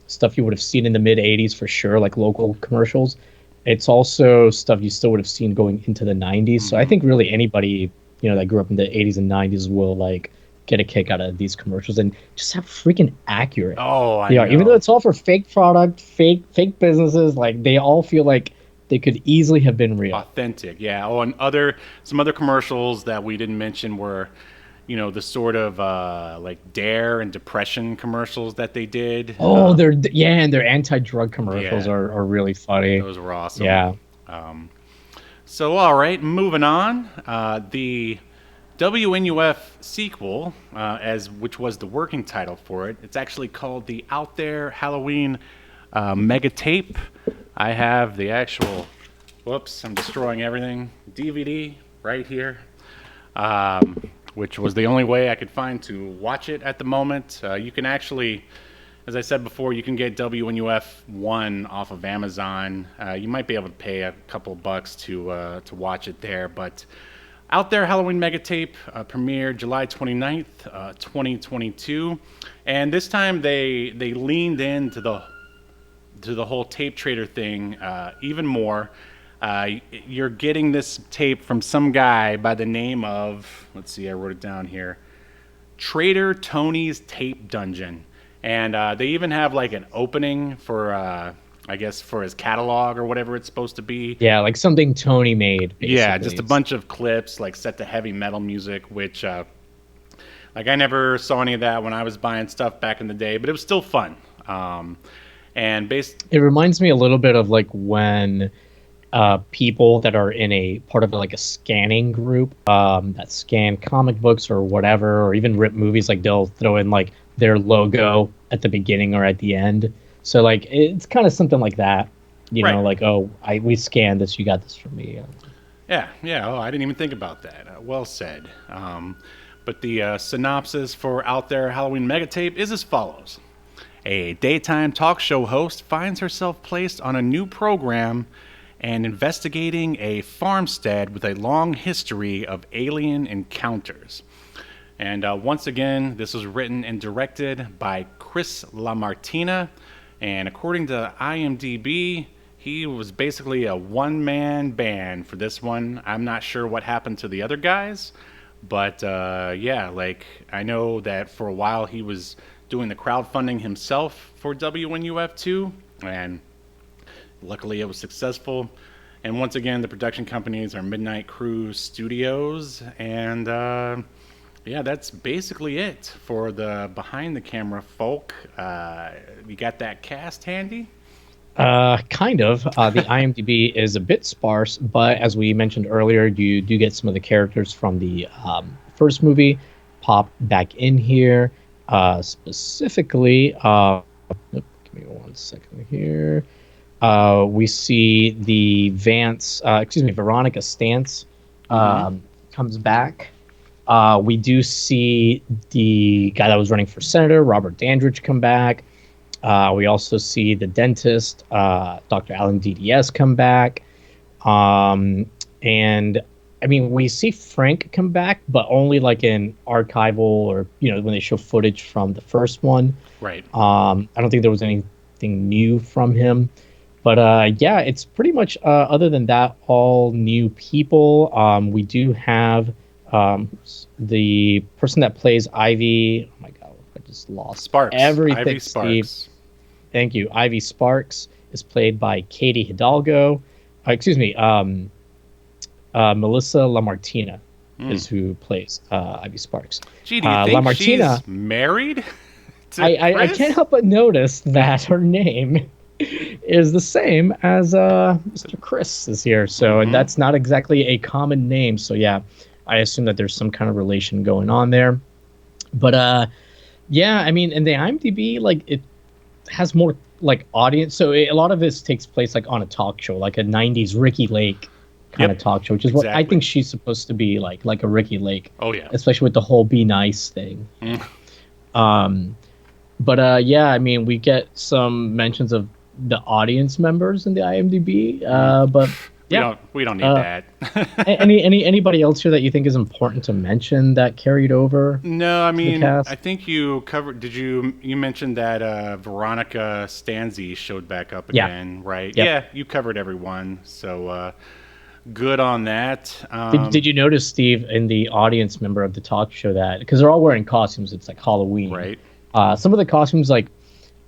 [SPEAKER 2] stuff you would have seen in the mid 80s for sure, like local commercials. It's also stuff you still would have seen going into the 90s. So I think really anybody, that grew up in the 80s and 90s will like get a kick out of these commercials, and just how freaking accurate
[SPEAKER 1] I
[SPEAKER 2] they are.
[SPEAKER 1] know.
[SPEAKER 2] Even though it's all for fake product, fake businesses, like they all feel like they could easily have been real.
[SPEAKER 1] Authentic, yeah. Oh, and some other commercials that we didn't mention were, the sort of like Dare and Depression commercials that they did.
[SPEAKER 2] Oh, and their anti-drug commercials
[SPEAKER 1] Yeah.
[SPEAKER 2] are really funny.
[SPEAKER 1] Those were awesome.
[SPEAKER 2] Yeah.
[SPEAKER 1] So all right, moving on. The WNUF sequel, which was the working title for it, it's actually called the Out There Halloween Mega Tape. I have the actual. Whoops, I'm destroying everything. DVD right here. Which was the only way I could find to watch it at the moment. You can actually, as I said before, you can get WNUF 1 off of Amazon. You might be able to pay a couple bucks to watch it there. But Out There Halloween Mega Tape premiered July 29th, 2022. And this time they leaned into the to the whole tape trader thing even more. You're getting this tape from some guy by the name of, let's see, I wrote it down here, Trader Tony's Tape Dungeon. And they even have like an opening for, I guess, for his catalog or whatever it's supposed to be.
[SPEAKER 2] Yeah, like something Tony made, basically.
[SPEAKER 1] Yeah, just a bunch of clips like set to heavy metal music, which, like, I never saw any of that when I was buying stuff back in the day, but it was still fun.
[SPEAKER 2] It reminds me a little bit of like when people that are in a part of like a scanning group that scan comic books or whatever, or even rip movies, like they'll throw in like their logo at the beginning or at the end. So like it's kind of something like that, you know, like, oh, we scanned this, you got this from me.
[SPEAKER 1] Yeah. Oh, I didn't even think about that. Well said. But the synopsis for Out There Halloween Megatape is as follows. A daytime talk show host finds herself placed on a new program and investigating a farmstead with a long history of alien encounters. And once again, this was written and directed by Chris LaMartina. And according to IMDb, he was basically a one-man band for this one. I'm not sure what happened to the other guys. But yeah, like I know that for a while he was doing the crowdfunding himself for WNUF 2, and luckily it was successful. And once again, the production companies are Midnight Cruise Studios, and yeah, that's basically it for the behind the camera folk. You got that cast handy?
[SPEAKER 2] Kind of. The IMDb is a bit sparse, but as we mentioned earlier, you do get some of the characters from the first movie pop back in here. Specifically, give me 1 second here. We see the Veronica Stance comes back. We do see the guy that was running for senator, Robert Dandridge, come back. We also see the dentist, Dr. Alan DDS, come back. And I mean, we see Frank come back, but only like in archival or, you know, when they show footage from the first one.
[SPEAKER 1] Right.
[SPEAKER 2] I don't think there was anything new from him. But yeah, it's pretty much, other than that, all new people. We do have the person that plays Ivy. Oh my God, I just lost
[SPEAKER 1] Sparks.
[SPEAKER 2] everything.
[SPEAKER 1] Ivy
[SPEAKER 2] Steve.
[SPEAKER 1] Sparks.
[SPEAKER 2] Thank you. Ivy Sparks is played by Katie Hidalgo. Melissa LaMartina is who plays Ivy Sparks.
[SPEAKER 1] Gee, do you think
[SPEAKER 2] LaMartina,
[SPEAKER 1] she's married to
[SPEAKER 2] I
[SPEAKER 1] Chris?
[SPEAKER 2] can't help but notice that her name is the same as Mr. Chris is here. So and that's not exactly a common name. So yeah, I assume that there's some kind of relation going on there. But yeah, I mean, in the IMDb, like it has more like audience. So a lot of this takes place like on a talk show, like a 90s Ricky Lake kind of talk show, which is what I think she's supposed to be like a Ricky Lake.
[SPEAKER 1] Oh yeah.
[SPEAKER 2] Especially with the whole be nice thing. But yeah, I mean, we get some mentions of the audience members in the IMDb. But yeah,
[SPEAKER 1] we don't need that.
[SPEAKER 2] Anybody else here that you think is important to mention that carried over?
[SPEAKER 1] No, I mean, I think you covered. You mentioned that Veronica Stanzi showed back up again, right?
[SPEAKER 2] Yep.
[SPEAKER 1] Yeah, you covered everyone. So good on that.
[SPEAKER 2] Did you notice, Steve, in the audience member of the talk show that because they're all wearing costumes, it's like Halloween,
[SPEAKER 1] right?
[SPEAKER 2] Some of the costumes like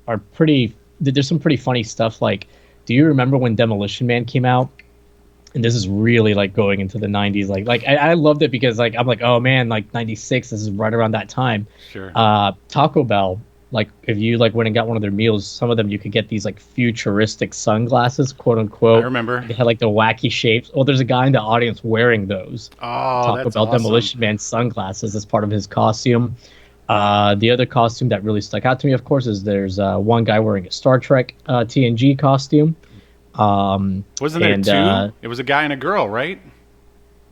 [SPEAKER 2] are pretty. There's some pretty funny stuff. Like, do you remember when Demolition Man came out? And this is really like going into the 90s. Like I loved it because like I'm like, oh man, like 96. This is right around that time.
[SPEAKER 1] Sure.
[SPEAKER 2] Taco Bell. Like if you like went and got one of their meals, some of them you could get these like futuristic sunglasses, quote unquote.
[SPEAKER 1] I remember.
[SPEAKER 2] They had like the wacky shapes. Oh, there's a guy in the audience wearing those.
[SPEAKER 1] Oh,
[SPEAKER 2] Taco
[SPEAKER 1] that's
[SPEAKER 2] Bell
[SPEAKER 1] awesome.
[SPEAKER 2] Demolition Man sunglasses as part of his costume. The other costume that really stuck out to me, of course, is there's one guy wearing a Star Trek TNG costume.
[SPEAKER 1] Wasn't there two? It was a guy and a girl, right?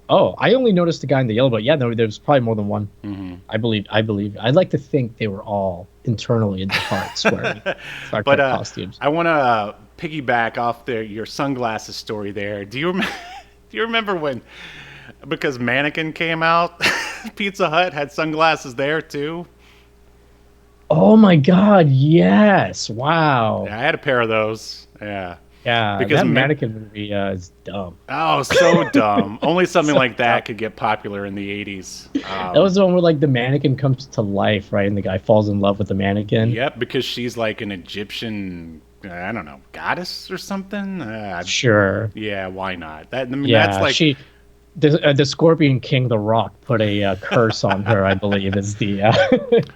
[SPEAKER 2] Oh, I only noticed the guy in the yellow, but yeah, there's probably more than one.
[SPEAKER 1] Mm-hmm.
[SPEAKER 2] I believe. I'd like to think they were all internally in the hearts wearing Star Trek costumes.
[SPEAKER 1] I want to piggyback off your sunglasses story there. Do you remember when, because Mannequin came out, Pizza Hut had sunglasses there too?
[SPEAKER 2] Oh my God, yes. Wow.
[SPEAKER 1] Yeah, I had a pair of those. Yeah,
[SPEAKER 2] Yeah,
[SPEAKER 1] because
[SPEAKER 2] that mannequin movie is dumb.
[SPEAKER 1] oh, so dumb. Only something
[SPEAKER 2] So
[SPEAKER 1] like
[SPEAKER 2] dumb.
[SPEAKER 1] that could get popular in the 80s.
[SPEAKER 2] That was the one where like the mannequin comes to life, right? And the guy falls in love with the mannequin.
[SPEAKER 1] Yep, because she's like an Egyptian, I don't know, goddess or something.
[SPEAKER 2] Sure.
[SPEAKER 1] Yeah, why not? That I mean, that's
[SPEAKER 2] Yeah,
[SPEAKER 1] like
[SPEAKER 2] the Scorpion King, The Rock, put a curse on her. I believe is the.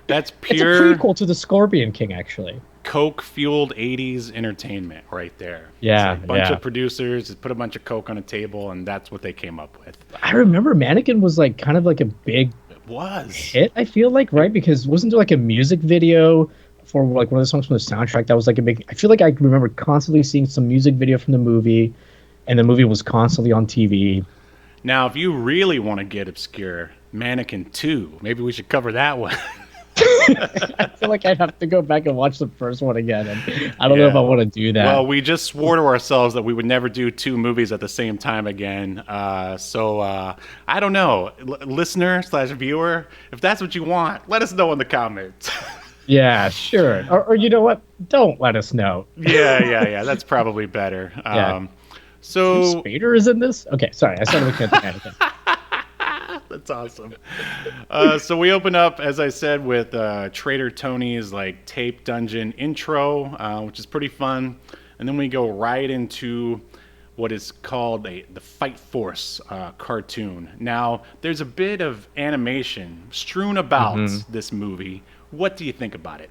[SPEAKER 1] that's
[SPEAKER 2] It's a
[SPEAKER 1] pure
[SPEAKER 2] prequel to the Scorpion King, actually.
[SPEAKER 1] Coke fueled 80s entertainment right there. It's
[SPEAKER 2] Yeah,
[SPEAKER 1] like a bunch
[SPEAKER 2] yeah.
[SPEAKER 1] of producers just put a bunch of Coke on a table, and that's what they came up with.
[SPEAKER 2] I remember Mannequin was like kind of like a big
[SPEAKER 1] It was.
[SPEAKER 2] hit. I feel like, right, because wasn't there like a music video for like one of the songs from the soundtrack that was like a big. I feel like I remember constantly seeing some music video from the movie, and the movie was constantly on TV.
[SPEAKER 1] Now, if you really want to get obscure, Mannequin 2, maybe we should cover that one.
[SPEAKER 2] I feel like I'd have to go back and watch the first one again, and I don't know if I want to do that.
[SPEAKER 1] Well, we just swore to ourselves that we would never do two movies at the same time again. So I don't know, listener slash viewer, if that's what you want, let us know in the comments.
[SPEAKER 2] Yeah, sure. Or you know what? Don't let us know.
[SPEAKER 1] Yeah. That's probably better.
[SPEAKER 2] Yeah.
[SPEAKER 1] So
[SPEAKER 2] Spader is in this? Okay, sorry. I started looking at the mannequin.
[SPEAKER 1] that's awesome. So we open up, as I said, with Trader Tony's like tape dungeon intro, which is pretty fun, and then we go right into what is called the Fight Force cartoon. Now, there's a bit of animation strewn about this movie. What do you think about it?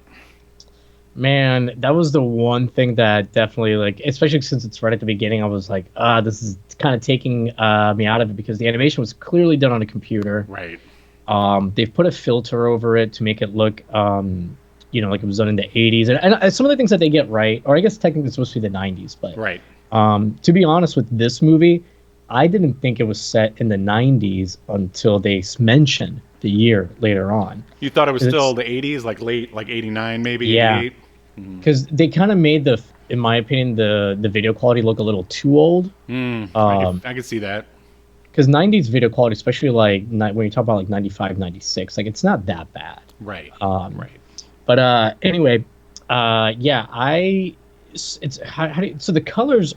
[SPEAKER 2] Man, that was the one thing that definitely, like, especially since it's right at the beginning, I was like, this is kind of taking me out of it because the animation was clearly done on a computer.
[SPEAKER 1] Right.
[SPEAKER 2] They've put a filter over it to make it look, like it was done in the 80s. And some of the things that they get right, or I guess technically it's supposed to be the 90s, but
[SPEAKER 1] Right.
[SPEAKER 2] to be honest with this movie, I didn't think it was set in the 90s until they mentioned the year later on.
[SPEAKER 1] You thought it was still the 80s, like late, like 89, maybe
[SPEAKER 2] Yeah.
[SPEAKER 1] 88?
[SPEAKER 2] Because they kind of made in my opinion, the video quality look a little too old.
[SPEAKER 1] I can see that.
[SPEAKER 2] Because 90s video quality, especially like when you talk about like 95, 96, like it's not that bad.
[SPEAKER 1] Right.
[SPEAKER 2] Um,
[SPEAKER 1] right.
[SPEAKER 2] But anyway, so the colors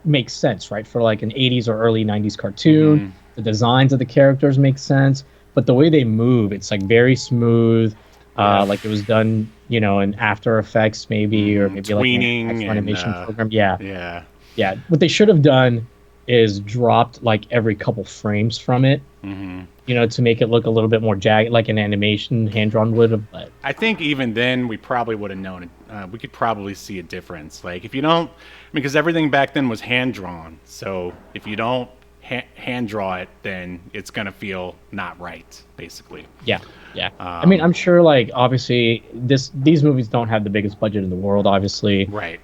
[SPEAKER 2] make sense, right? For like an 80s or early 90s cartoon, the designs of the characters make sense, but the way they move, it's like very smooth. Like it was done, in After Effects maybe, or maybe
[SPEAKER 1] Tweening
[SPEAKER 2] like an actual
[SPEAKER 1] and,
[SPEAKER 2] animation program. Yeah.
[SPEAKER 1] Yeah.
[SPEAKER 2] Yeah. What they should have done is dropped like every couple frames from it, to make it look a little bit more jagged, like an animation hand-drawn would have. But
[SPEAKER 1] I think even then we probably would have known it. We could probably see a difference. Like if you don't, because everything back then was hand-drawn. So if you don't hand draw it, then it's going to feel not right, basically.
[SPEAKER 2] Yeah. I mean, I'm sure, like, obviously, these movies don't have the biggest budget in the world, obviously.
[SPEAKER 1] Right.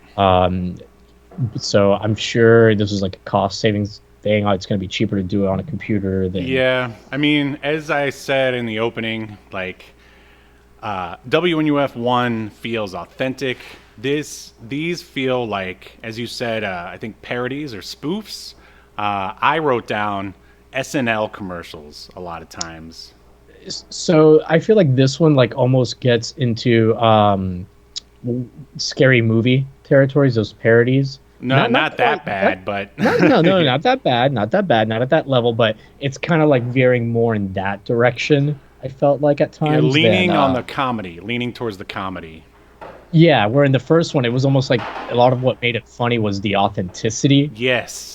[SPEAKER 2] So I'm sure this was like a cost savings thing. It's going to be cheaper to do it on a computer than.
[SPEAKER 1] Yeah. I mean, as I said in the opening, like, WNUF 1 feels authentic. These feel like, as you said, I think parodies or spoofs. I wrote down SNL commercials a lot of times.
[SPEAKER 2] So I feel like this one like almost gets into scary movie territories, those parodies.
[SPEAKER 1] No, not that bad, but
[SPEAKER 2] no, not that bad, not at that level, but it's kind of like veering more in that direction. I felt like at times.
[SPEAKER 1] You're leaning on the comedy, leaning towards the comedy.
[SPEAKER 2] Yeah, where in the first one, it was almost like a lot of what made it funny was the authenticity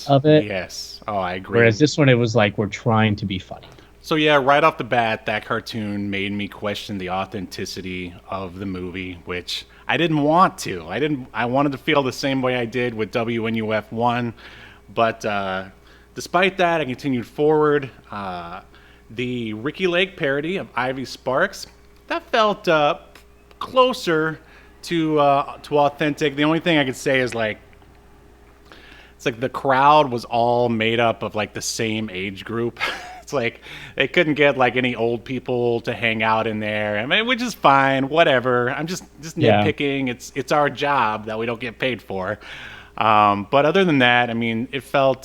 [SPEAKER 2] of it.
[SPEAKER 1] Yes. Oh, I agree.
[SPEAKER 2] Whereas this one, it was like we're trying to be funny.
[SPEAKER 1] So yeah, right off the bat, that cartoon made me question the authenticity of the movie, which I didn't want to. I wanted to feel the same way I did with WNUF 1, but despite that, I continued forward. The Ricky Lake parody of Ivy Sparks, that felt closer to authentic. The only thing I could say is like, it's like the crowd was all made up of like the same age group. It's like they couldn't get like any old people to hang out in there. I mean, which is fine, whatever. I'm just nitpicking. It's our job that we don't get paid for. But other than that, I mean, it felt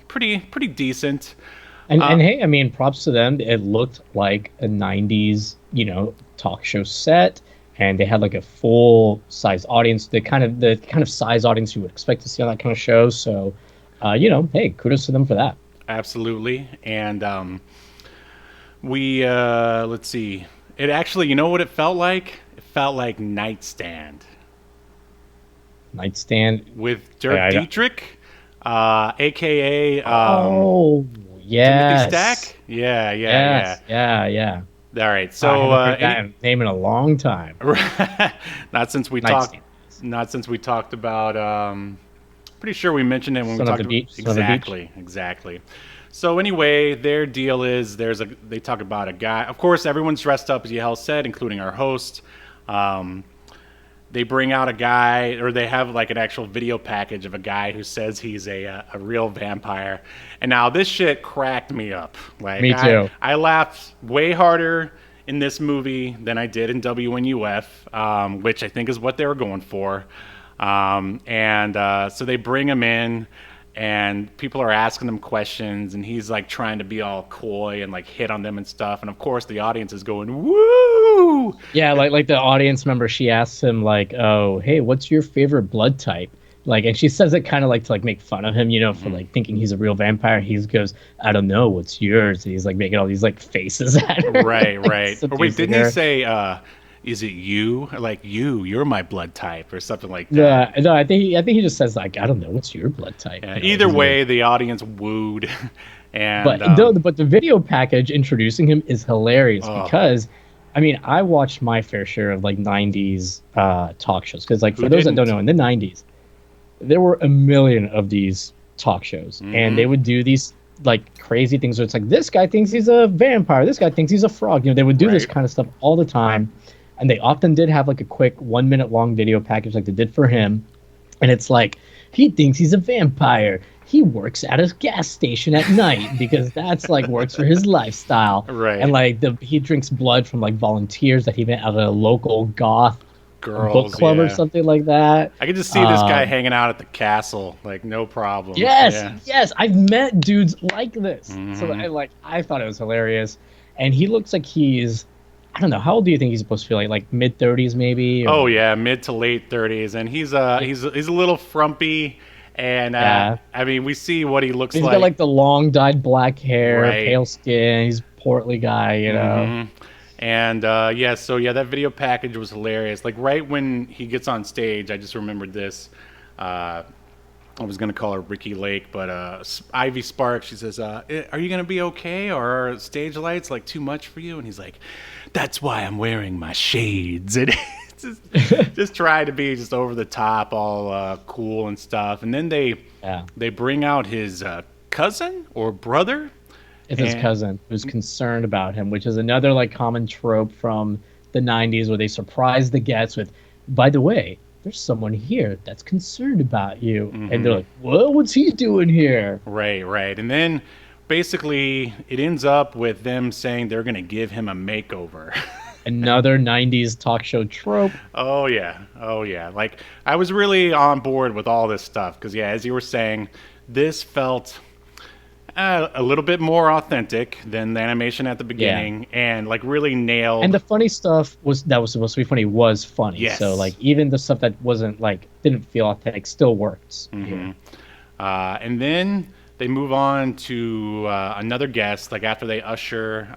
[SPEAKER 1] pretty decent.
[SPEAKER 2] And hey, I mean, props to them. It looked like a 90s, talk show set. and they had like a full size audience, the kind of size audience you would expect to see on that kind of show. So, hey, kudos to them for that.
[SPEAKER 1] Absolutely. And we let's see. It actually, you know what it felt like? It felt like Nightstand
[SPEAKER 2] Nightstand.
[SPEAKER 1] with Dirk
[SPEAKER 2] I don't-
[SPEAKER 1] Dietrich, aka
[SPEAKER 2] Oh,
[SPEAKER 1] Timothy
[SPEAKER 2] yes.
[SPEAKER 1] Stack. Yeah, yeah,
[SPEAKER 2] Yes. Yeah. Yeah.
[SPEAKER 1] yeah. All right.
[SPEAKER 2] I
[SPEAKER 1] So
[SPEAKER 2] haven't heard that name in a long time.
[SPEAKER 1] not since we talked.
[SPEAKER 2] Nightstand.
[SPEAKER 1] Not since we talked about. Pretty sure we mentioned it when we
[SPEAKER 2] Son of
[SPEAKER 1] talked
[SPEAKER 2] the
[SPEAKER 1] about
[SPEAKER 2] Beach. Son of the Beach.
[SPEAKER 1] exactly. So anyway, their deal is they talk about a guy. Of course, everyone's dressed up as Yahel said, including our host. They bring out a guy, or they have like an actual video package of a guy who says he's a real vampire. And now this shit cracked me up. Like,
[SPEAKER 2] Me too.
[SPEAKER 1] I laughed way harder in this movie than I did in WNUF, which I think is what they were going for. So they bring him in, and people are asking him questions, and he's like trying to be all coy and like hit on them and stuff. And of course, the audience is going woo.
[SPEAKER 2] Yeah, like the audience member, she asks him like, "Oh, hey, what's your favorite blood type?" Like, and she says it kind of like to like make fun of him, for like thinking he's a real vampire. He goes, "I don't know, what's yours?" And he's like making all these like faces at her.
[SPEAKER 1] Right,
[SPEAKER 2] like,
[SPEAKER 1] right. Or wait,
[SPEAKER 2] seducing
[SPEAKER 1] didn't he
[SPEAKER 2] her.
[SPEAKER 1] say, "Is it you?" Like you're my blood type, or something like that.
[SPEAKER 2] Yeah, no, I think he just says like, "I don't know, what's your blood type?"
[SPEAKER 1] Yeah,
[SPEAKER 2] You know,
[SPEAKER 1] either
[SPEAKER 2] he's
[SPEAKER 1] way, the audience wooed, and
[SPEAKER 2] but the video package introducing him is hilarious
[SPEAKER 1] Oh.
[SPEAKER 2] because, I mean, I watched my fair share of like '90s talk shows because, like,
[SPEAKER 1] Who
[SPEAKER 2] for those that
[SPEAKER 1] didn't?
[SPEAKER 2] don't know, in the '90s, there were a million of these talk shows,
[SPEAKER 1] Mm-hmm.
[SPEAKER 2] and they would do these like crazy things where it's like, this guy thinks he's a vampire, this guy thinks he's a frog. They would do this
[SPEAKER 1] Right.
[SPEAKER 2] kind of stuff all the time, and they often did have like a quick 1 minute long video package like they did for him. And it's like, he thinks he's a vampire. He works at a gas station at night because that's like works for his lifestyle.
[SPEAKER 1] Right.
[SPEAKER 2] And like he drinks blood from like volunteers that he met at a local goth
[SPEAKER 1] girls,
[SPEAKER 2] book club or
[SPEAKER 1] yeah.
[SPEAKER 2] something like that.
[SPEAKER 1] I could just see this guy hanging out at the castle, like no problem.
[SPEAKER 2] Yes,
[SPEAKER 1] Yeah.
[SPEAKER 2] yes, I've met dudes like this. So
[SPEAKER 1] Mhm.
[SPEAKER 2] I thought it was hilarious. And he looks like he's, I don't know, how old do you think he's supposed to feel like mid-30s maybe?
[SPEAKER 1] Oh yeah, mid to late 30s, and he's a little frumpy, and
[SPEAKER 2] Yeah.
[SPEAKER 1] I mean we see what he looks
[SPEAKER 2] He's
[SPEAKER 1] like.
[SPEAKER 2] got like the long dyed black hair,
[SPEAKER 1] Right.
[SPEAKER 2] pale skin. He's a portly guy,
[SPEAKER 1] Mhm. And so that video package was hilarious. Like right when he gets on stage, I just remembered this. I was gonna call her Ricky Lake, but Ivy Sparks. She says, "Are you gonna be okay, or are stage lights like too much for you?" And he's like, "That's why I'm wearing my shades." And it's just try to be just over the top, all cool and stuff. And then they bring out his cousin or brother.
[SPEAKER 2] It's his
[SPEAKER 1] And-
[SPEAKER 2] cousin who's concerned about him, which is another like common trope from the '90s where they surprise the guests with, "By the way, there's someone here that's concerned about you," and they're like, "What? What's he doing here?"
[SPEAKER 1] Right, right. And then basically it ends up with them saying they're going to give him a makeover.
[SPEAKER 2] Another '90s talk show trope.
[SPEAKER 1] Oh, yeah. Oh, yeah. Like, I was really on board with all this stuff because, yeah, as you were saying, this felt a little bit more authentic than the animation at the beginning and, like, really nailed.
[SPEAKER 2] And the funny stuff that was supposed to be funny was funny.
[SPEAKER 1] Yes.
[SPEAKER 2] So like even the stuff that wasn't like didn't feel authentic still works. here.
[SPEAKER 1] And then they move on to another guest, like after they usher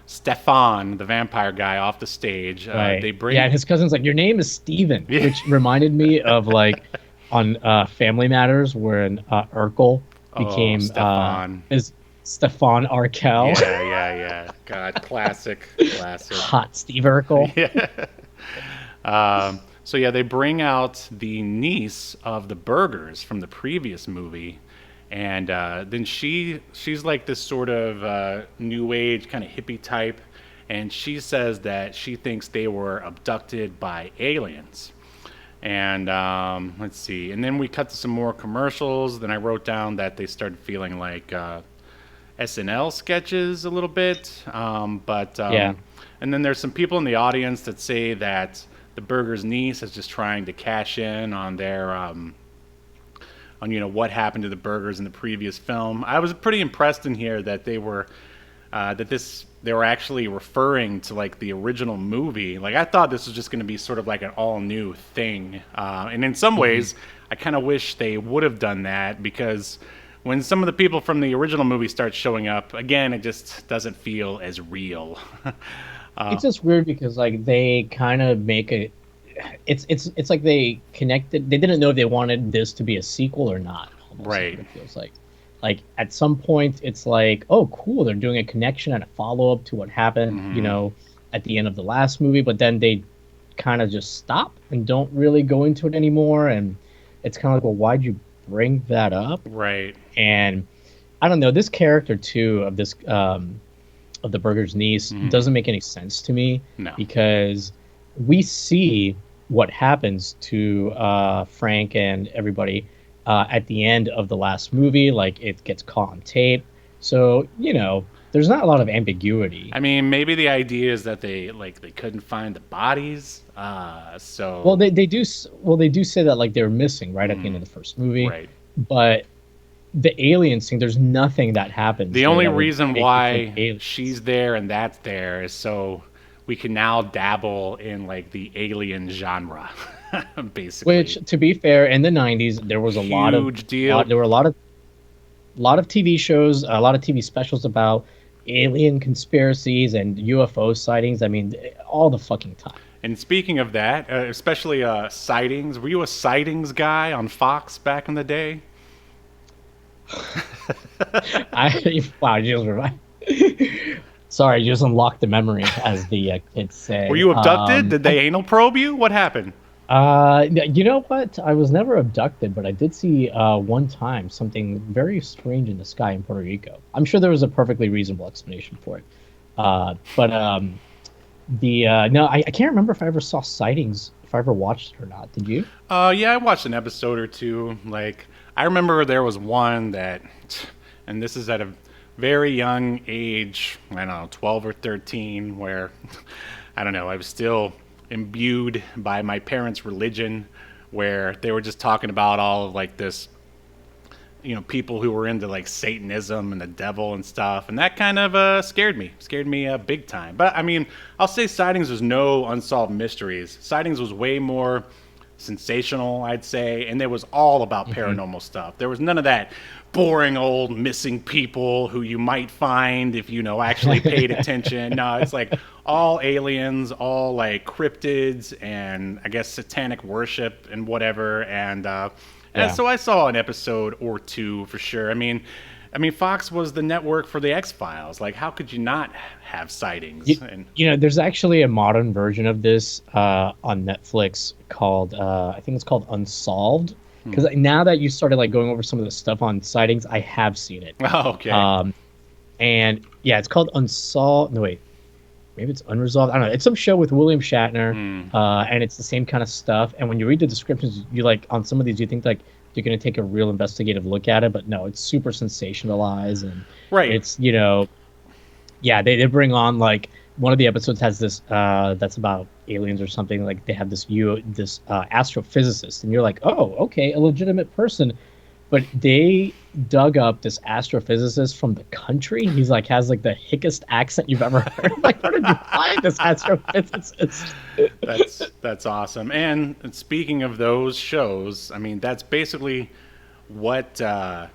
[SPEAKER 1] Stefan, the vampire guy, off the stage.
[SPEAKER 2] Right.
[SPEAKER 1] They bring.
[SPEAKER 2] Yeah, and his cousin's like, "Your name is Steven," which reminded me of like on Family Matters when Urkel became
[SPEAKER 1] Stefan.
[SPEAKER 2] is Stefan Arkell.
[SPEAKER 1] Yeah. God, classic.
[SPEAKER 2] Hot Steve Urkel.
[SPEAKER 1] So yeah, they bring out the niece of the Burgers from the previous movie, and then she's like this sort of new age kind of hippie type, and she says that she thinks they were abducted by aliens. And let's see, and then we cut to some more commercials. Then I wrote down that they started feeling like SNL sketches a little bit,
[SPEAKER 2] Yeah.
[SPEAKER 1] And then there's some people in the audience that say that the Burgers' niece is just trying to cash in on their on what happened to the Burgers in the previous film. I was pretty impressed in here that they were that this they were actually referring to like the original movie. Like I thought this was just going to be sort of like an all new thing, and in some ways, I kind of wish they would have done that, because when some of the people from the original movie start showing up again, it just doesn't feel as real.
[SPEAKER 2] It's just weird because like they kind of make a it's like they connected. They didn't know if they wanted this to be a sequel or not. Almost,
[SPEAKER 1] Right.
[SPEAKER 2] is what it feels like at some point it's like, oh cool, they're doing a connection and a follow up to what happened, at the end of the last movie. But then they kind of just stop and don't really go into it anymore. And it's kind of like, well, why'd you bring that up?
[SPEAKER 1] Right.
[SPEAKER 2] And I don't know, this character too of this of the burger's niece doesn't make any sense to me.
[SPEAKER 1] No.
[SPEAKER 2] Because we see what happens to Frank and everybody at the end of the last movie. Like, it gets caught on tape, so there's not a lot of ambiguity.
[SPEAKER 1] I mean, maybe the idea is that they couldn't find the bodies, so
[SPEAKER 2] Well, they do say that like they were missing right at the end of the first movie,
[SPEAKER 1] right.
[SPEAKER 2] But the alien scene, there's nothing that happens.
[SPEAKER 1] The
[SPEAKER 2] there
[SPEAKER 1] only
[SPEAKER 2] that would
[SPEAKER 1] reason
[SPEAKER 2] make you
[SPEAKER 1] why
[SPEAKER 2] think aliens.
[SPEAKER 1] she's there and that's there is so we can now dabble in like the alien genre, basically.
[SPEAKER 2] Which, to be fair, in the '90s there was a lot of
[SPEAKER 1] Huge deal.
[SPEAKER 2] There were a lot of TV shows, a lot of TV specials about alien conspiracies and UFO sightings. I mean, all the fucking time.
[SPEAKER 1] And speaking of that, especially sightings, were you a sightings guy on Fox back in the day?
[SPEAKER 2] Wow, you just sorry, you just unlocked the memory, as the kids say.
[SPEAKER 1] Were you abducted? Did they anal probe you? What happened?
[SPEAKER 2] You know what? I was never abducted, but I did see one time something very strange in the sky in Puerto Rico. I'm sure there was a perfectly reasonable explanation for it. No, I can't remember if I ever saw sightings, if I ever watched it or not. Did you?
[SPEAKER 1] Yeah, I watched an episode or two. Like, I remember there was one that, and this is at a very young age, I don't know, 12 or 13, where, I don't know, I was still imbued by my parents' religion, where they were just talking about all of like this, people who were into like Satanism and the devil and stuff, and that kind of scared me big time. But I mean, I'll say Sightings was no unsolved mysteries. Sightings was way more sensational, I'd say, and it was all about paranormal stuff. There was none of that boring old missing people who you might find if actually paid attention. No, it's like all aliens, all like cryptids, and I guess satanic worship and whatever. And so I saw an episode or two for sure. I mean, Fox was the network for the X-Files. Like, how could you not have sightings?
[SPEAKER 2] There's actually a modern version of this on Netflix called, I think it's called Unsolved. Because now that you started like going over some of the stuff on sightings, I have seen it.
[SPEAKER 1] Oh, okay.
[SPEAKER 2] And yeah, it's called Unsolved. No, wait. Maybe it's Unresolved. I don't know. It's some show with William Shatner, and it's the same kind of stuff. And when you read the descriptions, you like on some of these, you think like you're going to take a real investigative look at it, but no, it's super sensationalized, and it's they bring on like one of the episodes has this that's about aliens or something. Like they have this astrophysicist, and you're like, oh, okay, a legitimate person. But they dug up this astrophysicist from the country. He's like has like the hickest accent you've ever heard. Like, where did you find this astrophysicist?
[SPEAKER 1] That's awesome. And speaking of those shows, I mean, that's basically what the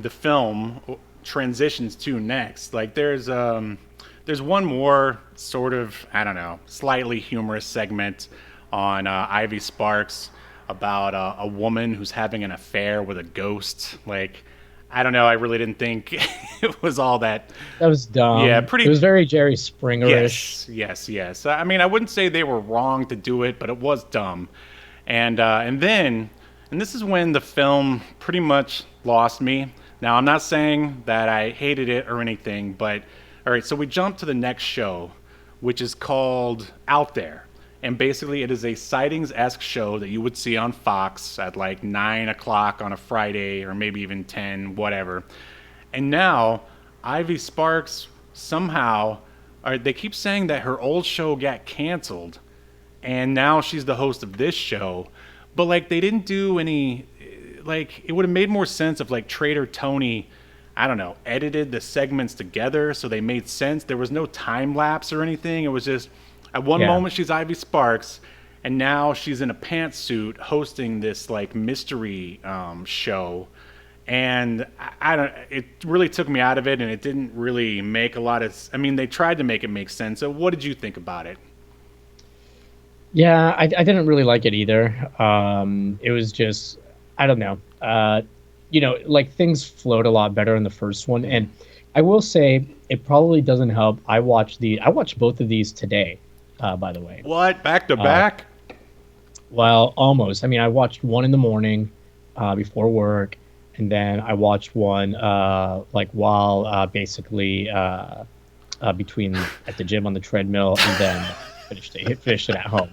[SPEAKER 1] film transitions to next. Like, there's one more sort of, I don't know, slightly humorous segment on Ivy Sparks about a woman who's having an affair with a ghost. Like, I don't know, I really didn't think it was all that. That
[SPEAKER 2] was dumb.
[SPEAKER 1] Yeah, pretty.
[SPEAKER 2] It was very Jerry Springer-ish.
[SPEAKER 1] Yes. I mean, I wouldn't say they were wrong to do it, but it was dumb. And this is when the film pretty much lost me. Now, I'm not saying that I hated it or anything, but all right, so we jump to the next show, which is called Out There. And basically, it is a sightings-esque show that you would see on Fox at like 9 o'clock on a Friday, or maybe even 10, whatever. And now, Ivy Sparks somehow, they keep saying that her old show got canceled, and now she's the host of this show. But like, they didn't do any, like, it would have made more sense if like Trader Tony I don't know, edited the segments together so they made sense. There was no time lapse or anything. It was just at one moment she's Ivy Sparks, and now she's in a pantsuit hosting this like mystery show. And I don't. It really took me out of it, and it didn't really make a lot of. I mean, they tried to make it make sense. So, what did you think about it?
[SPEAKER 2] Yeah, I didn't really like it either. It was just, I don't know. Like things flowed a lot better in the first one, and I will say it probably doesn't help. I watched both of these today, by the way.
[SPEAKER 1] What, back to back?
[SPEAKER 2] Well, almost. I mean, I watched one in the morning, before work, and then I watched one like while basically between at the gym on the treadmill, and then finished it at home.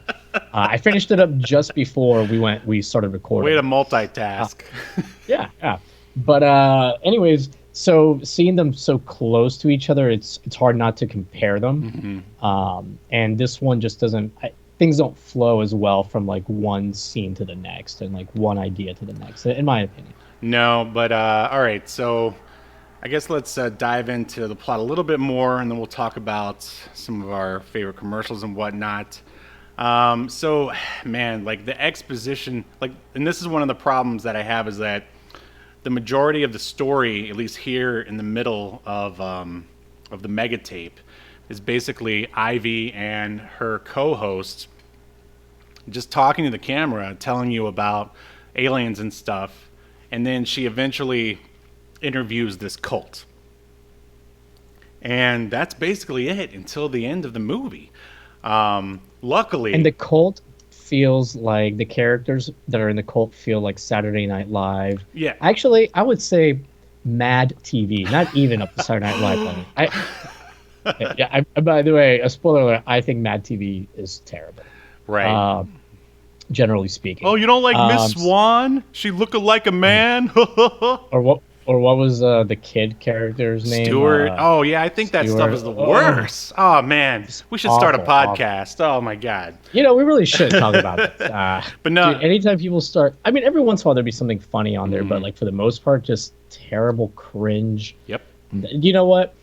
[SPEAKER 2] I finished it up just before we started recording.
[SPEAKER 1] Way to multitask.
[SPEAKER 2] Yeah. But anyways, so seeing them so close to each other, it's hard not to compare them. And this one just doesn't. Things don't flow as well from like one scene to the next and like one idea to the next, in my opinion.
[SPEAKER 1] No, but all right. So I guess let's dive into the plot a little bit more, and then we'll talk about some of our favorite commercials and whatnot. So, man, like the exposition, like, and this is one of the problems that I have is that the majority of the story, at least here in the middle of the mega tape, is basically Ivy and her co-host just talking to the camera, telling you about aliens and stuff, and then she eventually interviews this cult. And that's basically it until the end of the movie. Luckily...
[SPEAKER 2] And the cult feels like the characters that are in the cult feel like Saturday Night Live.
[SPEAKER 1] Yeah.
[SPEAKER 2] Actually, I would say Mad TV, not even up to Saturday Night Live. By the way, a spoiler alert, I think Mad TV is terrible.
[SPEAKER 1] Right.
[SPEAKER 2] Generally speaking.
[SPEAKER 1] Oh, you don't like Miss Swan? She looked like a man?
[SPEAKER 2] Or what was the kid character's name?
[SPEAKER 1] Stuart. Oh, yeah, I think that stuff is the worst. Oh, man. We should start a podcast. Awful. Oh, my God.
[SPEAKER 2] We really should talk about it.
[SPEAKER 1] But no.
[SPEAKER 2] Dude, anytime people start... I mean, every once in a while there'd be something funny on there, but like for the most part, just terrible cringe.
[SPEAKER 1] Yep.
[SPEAKER 2] You know what?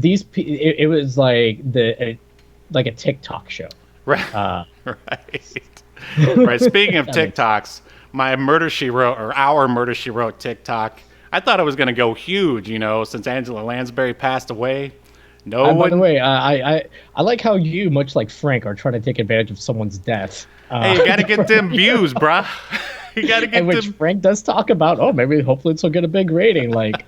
[SPEAKER 2] It was like like a TikTok show.
[SPEAKER 1] Right. Right. Speaking of TikToks, my Murder, She Wrote, or our Murder, She Wrote TikTok, I thought it was going to go huge, since Angela Lansbury passed away.
[SPEAKER 2] By the way, I like how you, much like Frank, are trying to take advantage of someone's death.
[SPEAKER 1] Hey, you got to get them views, bruh. You got to get
[SPEAKER 2] which Frank does talk about, hopefully this will get a big rating. Like,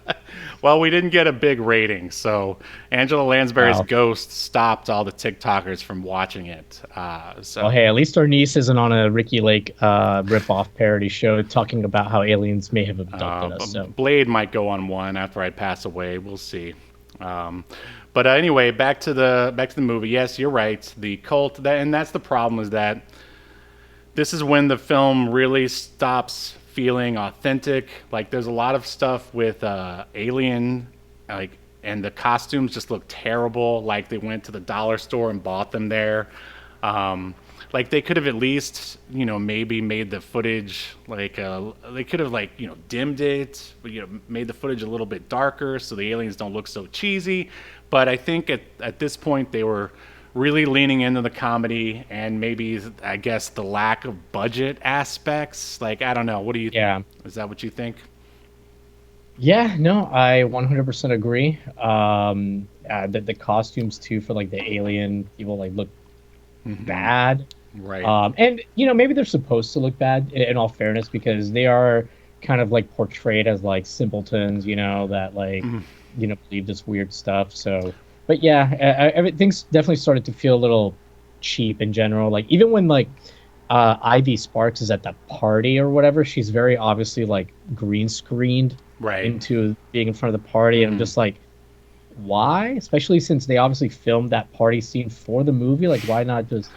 [SPEAKER 1] well, we didn't get a big rating, so Angela Lansbury's ghost stopped all the TikTokers from watching it.
[SPEAKER 2] Well, hey, at least our niece isn't on a Ricky Lake rip-off parody show talking about how aliens may have abducted us. So.
[SPEAKER 1] Blade might go on one after I pass away. We'll see. But anyway, back to the movie. Yes, you're right. The cult, and that's the problem, is that this is when the film really stops feeling authentic. Like, there's a lot of stuff with Alien, like, and the costumes just look terrible. Like, they went to the dollar store and bought them there. Like, they could have at least, maybe made the footage like they could have dimmed it, made the footage a little bit darker so the aliens don't look so cheesy. But I think at this point they were really leaning into the comedy and maybe, I guess, the lack of budget aspects. Like, I don't know. What do you think?
[SPEAKER 2] Yeah.
[SPEAKER 1] Is that what you think?
[SPEAKER 2] Yeah, no, I 100% agree. The costumes, too, for, like, the alien people, like, look bad.
[SPEAKER 1] Right.
[SPEAKER 2] And, maybe they're supposed to look bad, in all fairness, because they are kind of, like, portrayed as, like, simpletons, that, like, believe this weird stuff, so... But yeah, everything's definitely started to feel a little cheap in general. Like, even when like Ivy Sparks is at the party or whatever, she's very obviously like green screened into being in front of the party, and I'm just like, why? Especially since they obviously filmed that party scene for the movie. Like, why not just?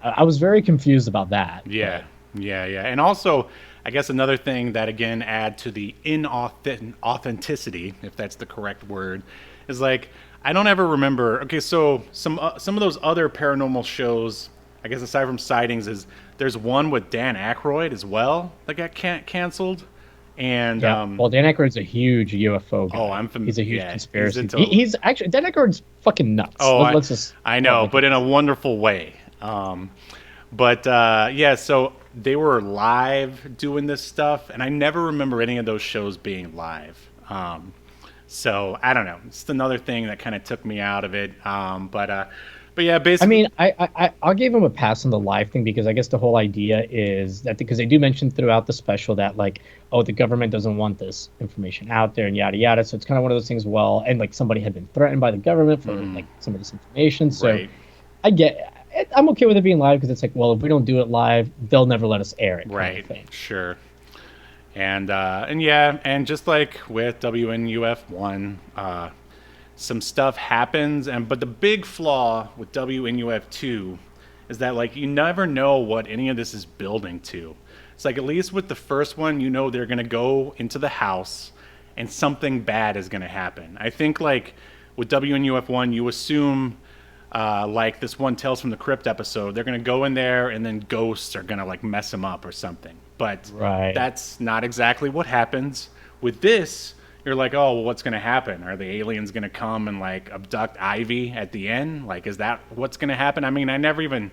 [SPEAKER 2] I was very confused about that.
[SPEAKER 1] Yeah, and also, I guess another thing that again add to the inauthenticity, if that's the correct word, is like, I don't ever remember. Okay, so some of those other paranormal shows, I guess aside from Sightings, there's one with Dan Aykroyd as well that got canceled, And
[SPEAKER 2] Yeah. Well, Dan Aykroyd's a huge UFO guy.
[SPEAKER 1] oh, I'm familiar.
[SPEAKER 2] He's a huge
[SPEAKER 1] Yeah,
[SPEAKER 2] conspiracy.
[SPEAKER 1] into.
[SPEAKER 2] He's actually Dan Aykroyd's fucking nuts.
[SPEAKER 1] Oh,
[SPEAKER 2] Let's just.
[SPEAKER 1] I know,
[SPEAKER 2] like
[SPEAKER 1] but in a wonderful way. But yeah, so they were live doing this stuff, and I never remember any of those shows being live. So I don't know. It's another thing that kind of took me out of it. But yeah,
[SPEAKER 2] I
[SPEAKER 1] basically.
[SPEAKER 2] mean, I'll give him a pass on the live thing because I guess the whole idea is that because they do mention throughout the special that like, oh, the government doesn't want this information out there and yada yada. So it's kind of one of those things. Well, and like somebody had been threatened by the government for like some of this information. So
[SPEAKER 1] Right.
[SPEAKER 2] I'm okay with it being live because it's like, well, if we don't do it live, they'll never let us air it. Kind
[SPEAKER 1] Right.
[SPEAKER 2] of thing.
[SPEAKER 1] Sure. And yeah, and just like with WNUF 1, some stuff happens, but the big flaw with WNUF 2 is that like you never know what any of this is building to. It's like at least with the first one, you know they're gonna go into the house and something bad is gonna happen. I think like with WNUF 1, you assume like this one Tales from the Crypt episode, they're gonna go in there and then ghosts are gonna like mess them up or something. But
[SPEAKER 2] Right.
[SPEAKER 1] that's not exactly what happens. With this, you're like, oh, well, what's gonna happen? Are the aliens gonna come and like abduct Ivy at the end? Like, is that what's gonna happen? I mean, I never even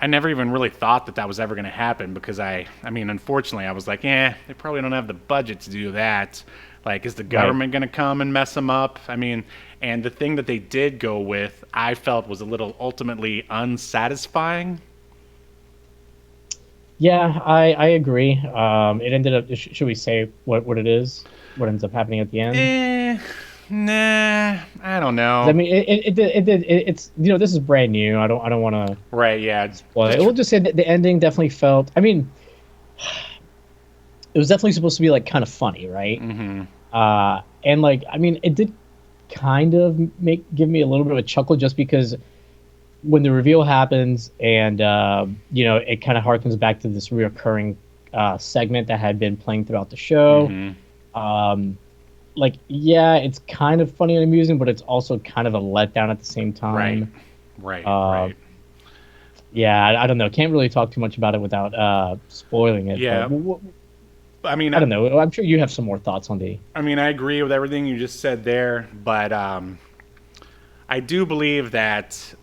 [SPEAKER 1] really thought that was ever gonna happen because I mean, unfortunately, I was like, they probably don't have the budget to do that. Like, is the government gonna come and mess them up? I mean, and the thing that they did go with, I felt was a little ultimately unsatisfying.
[SPEAKER 2] Yeah, I agree. It ended up. Should we say what it is? What ends up happening at the end?
[SPEAKER 1] Nah, I don't know.
[SPEAKER 2] I mean, it's this is brand new. I don't want to.
[SPEAKER 1] Right? Yeah.
[SPEAKER 2] Well, we'll just say that the ending definitely felt. I mean, it was definitely supposed to be like kind of funny, right?
[SPEAKER 1] Mm-hmm.
[SPEAKER 2] And like, I mean, it did kind of give me a little bit of a chuckle just because when the reveal happens and it kind of harkens back to this reoccurring segment that had been playing throughout the show.
[SPEAKER 1] Mm-hmm.
[SPEAKER 2] Like, yeah, it's kind of funny and amusing, but it's also kind of a letdown at the same time.
[SPEAKER 1] Right.
[SPEAKER 2] Yeah, I don't know. Can't really talk too much about it without spoiling it.
[SPEAKER 1] Yeah. I mean,
[SPEAKER 2] I don't know. I'm sure you have some more thoughts on the.
[SPEAKER 1] I mean, I agree with everything you just said there, but I do believe that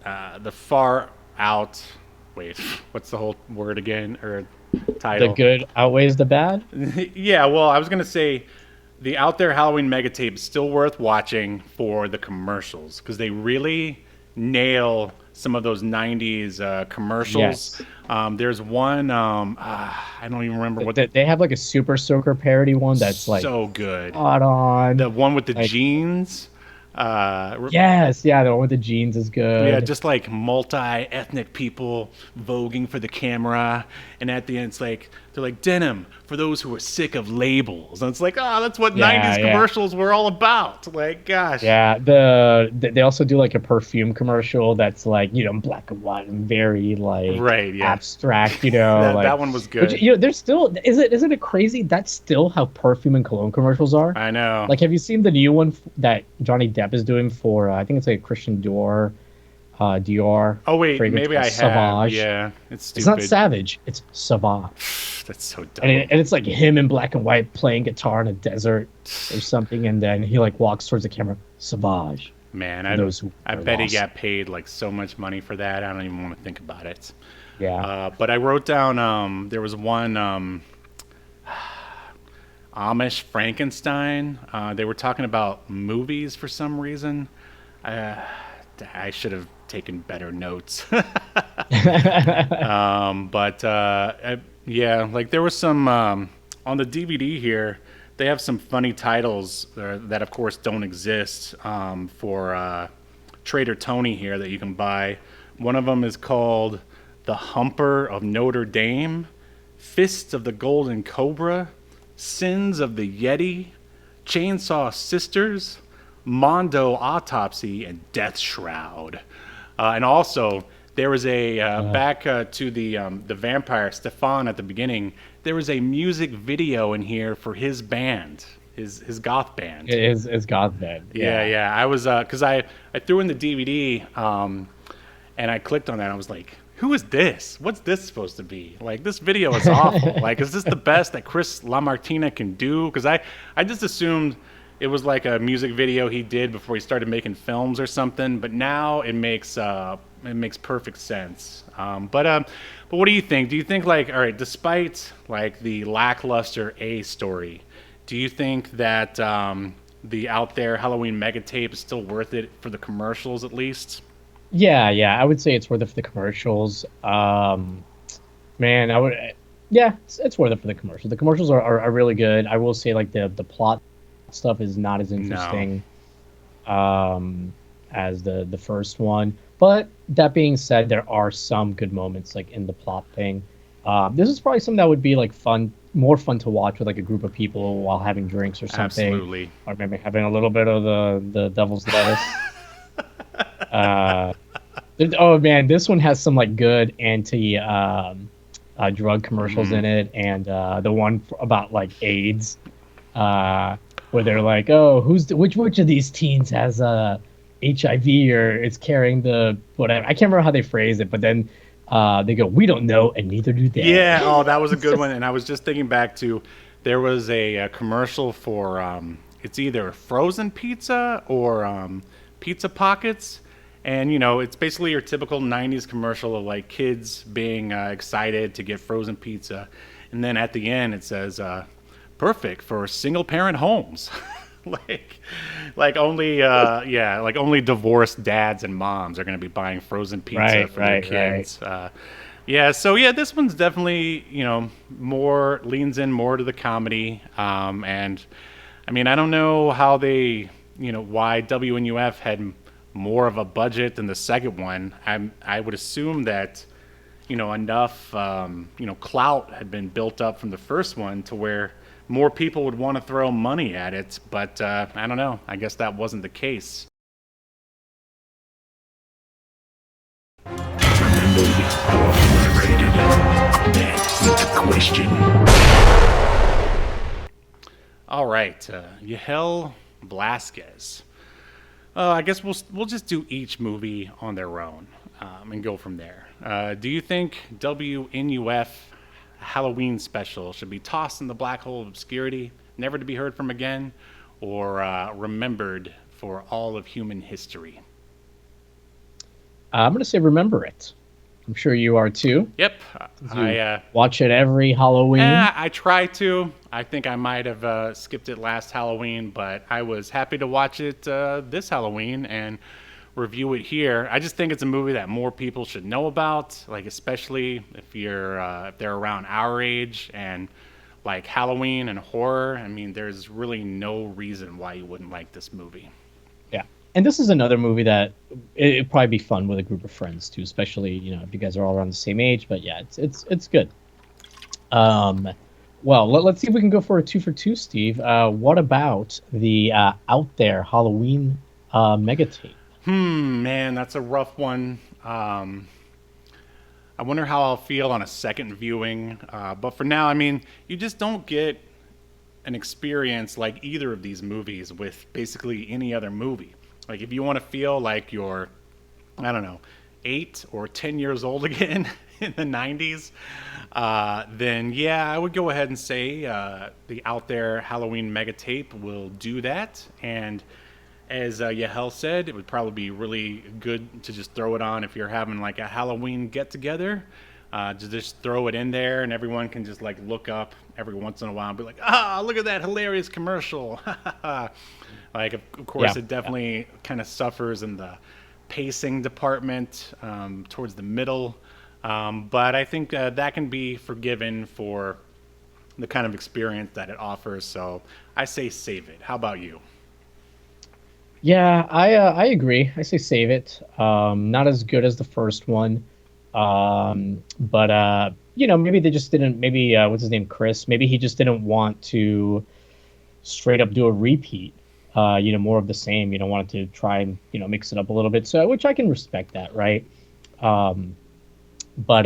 [SPEAKER 1] the far out. Wait, what's the whole word again or title?
[SPEAKER 2] The good outweighs the bad.
[SPEAKER 1] Yeah, well, I was gonna say the Out There Halloween mega tape is still worth watching for the commercials because they really nail some of those '90s commercials.
[SPEAKER 2] Yes.
[SPEAKER 1] There's one I don't even remember what
[SPEAKER 2] They have like a Super Soaker parody one that's like
[SPEAKER 1] so good.
[SPEAKER 2] spot on.
[SPEAKER 1] The one with the
[SPEAKER 2] Like-
[SPEAKER 1] jeans.
[SPEAKER 2] Yes, yeah, the one with the jeans is good.
[SPEAKER 1] Yeah, just like multi-ethnic people voguing for the camera, and at the end it's like they're like denim for those who are sick of labels, and it's like, oh, that's what '90s commercials were all about. Like, gosh.
[SPEAKER 2] Yeah, they also do like a perfume commercial that's like black and white and very like abstract.
[SPEAKER 1] That one was good.
[SPEAKER 2] Which, there's still isn't it crazy? That's still how perfume and cologne commercials are.
[SPEAKER 1] I know.
[SPEAKER 2] Like, have you seen the new one that Johnny Depp is doing for? I think it's like Christian Dior.
[SPEAKER 1] Oh wait, maybe I have.
[SPEAKER 2] Sauvage.
[SPEAKER 1] Yeah, it's stupid.
[SPEAKER 2] It's not Savage. It's Sauvage.
[SPEAKER 1] That's so dumb.
[SPEAKER 2] And it's like him in black and white playing guitar in a desert or something, and then he like walks towards the camera. Sauvage.
[SPEAKER 1] Man, I bet he got paid like so much money for that. I don't even want to think about it.
[SPEAKER 2] Yeah.
[SPEAKER 1] But I wrote down there was one Amish Frankenstein. They were talking about movies for some reason. I should have taken better notes. Yeah, like there was some on the DVD here. They have some funny titles that, of course, don't exist for Trader Tony here that you can buy. One of them is called The Humper of Notre Dame, Fists of the Golden Cobra, Sins of the Yeti, Chainsaw Sisters, Mondo Autopsy, and Death Shroud. And also, there was a back to the vampire Stefan at the beginning. There was a music video in here for his band, his goth band.
[SPEAKER 2] His goth band.
[SPEAKER 1] Yeah. I was because I threw in the DVD and I clicked on that. And I was like, who is this? What's this supposed to be? Like, this video is awful. Like, is this the best that Chris LaMartina can do? Because I just assumed it was like a music video he did before he started making films or something. But now it makes perfect sense. But what do you think? Do you think, like, all right, despite like the lackluster A story, do you think that the Out There Halloween mega tape is still worth it for the commercials at least?
[SPEAKER 2] Yeah, I would say it's worth it for the commercials. Man, it's worth it for the commercials. The commercials are really good. I will say, like, the plot stuff is not as interesting as the first one. But that being said, there are some good moments, like, in the plot thing. This is probably something that would be like more fun to watch with like a group of people while having drinks or something.
[SPEAKER 1] Absolutely.
[SPEAKER 2] Or maybe having a little bit of the devil's lettuce. Oh man, this one has some like good anti drug commercials in it, and the one about like AIDS, where they're like, oh, which of these teens has HIV or is carrying the whatever. I can't remember how they phrase it, but then they go, we don't know, and neither do they.
[SPEAKER 1] Yeah, oh, that was a good one. And I was just thinking back to, there was a commercial for it's either frozen pizza or Pizza Pockets. And, you know, it's basically your typical 90s commercial of, like, kids being excited to get frozen pizza. And then at the end, it says, perfect for single-parent homes. like only, like only divorced dads and moms are going to be buying frozen pizza for their kids. Right. This one's definitely, you know, leans in more to the comedy. And, I mean, I don't know how why WNUF had more of a budget than the second one. I would assume that, you know, enough clout had been built up from the first one to where more people would want to throw money at it, but I don't know. I guess that wasn't the case.
[SPEAKER 3] Remember, we're rated. That's the question.
[SPEAKER 1] All right, Yahel Blasquez. I guess we'll just do each movie on their own and go from there. Do you think WNUF Halloween special should be tossed in the black hole of obscurity, never to be heard from again, or remembered for all of human history?
[SPEAKER 2] I'm going to say remember it. I'm sure you are too.
[SPEAKER 1] Yep. I
[SPEAKER 2] watch it every Halloween.
[SPEAKER 1] I try to. I think I might have skipped it last Halloween, but I was happy to watch it this Halloween and review it here. I just think it's a movie that more people should know about, like, especially if they're around our age and like Halloween and horror. I mean, there's really no reason why you wouldn't like this movie.
[SPEAKER 2] Yeah. And this is another movie that it'd probably be fun with a group of friends too, especially, you know, if you guys are all around the same age. But yeah, it's good. Well, let's see if we can go for a 2 for 2, Steve. What about the Out There Halloween mega tape?
[SPEAKER 1] Man, that's a rough one. I wonder how I'll feel on a second viewing. But for now, I mean, you just don't get an experience like either of these movies with basically any other movie. Like, if you want to feel like you're, I don't know, 8 or 10 years old again in the 90s, then yeah, I would go ahead and say the Out There Halloween mega tape will do that. And as Yahel said, it would probably be really good to just throw it on if you're having like a Halloween get-together. To just throw it in there, and everyone can just like look up every once in a while and be like, look at that hilarious commercial. Like, of course, it definitely kind of suffers in the pacing department towards the middle. But I think that can be forgiven for the kind of experience that it offers. So I say save it. How about you?
[SPEAKER 2] Yeah, I agree. I say save it. Not as good as the first one. But you know, maybe they just didn't, maybe what's his name, Chris, maybe he just didn't want to straight up do a repeat, you know, more of the same, you know, wanted to try and, you know, mix it up a little bit, so, which I can respect that, right? But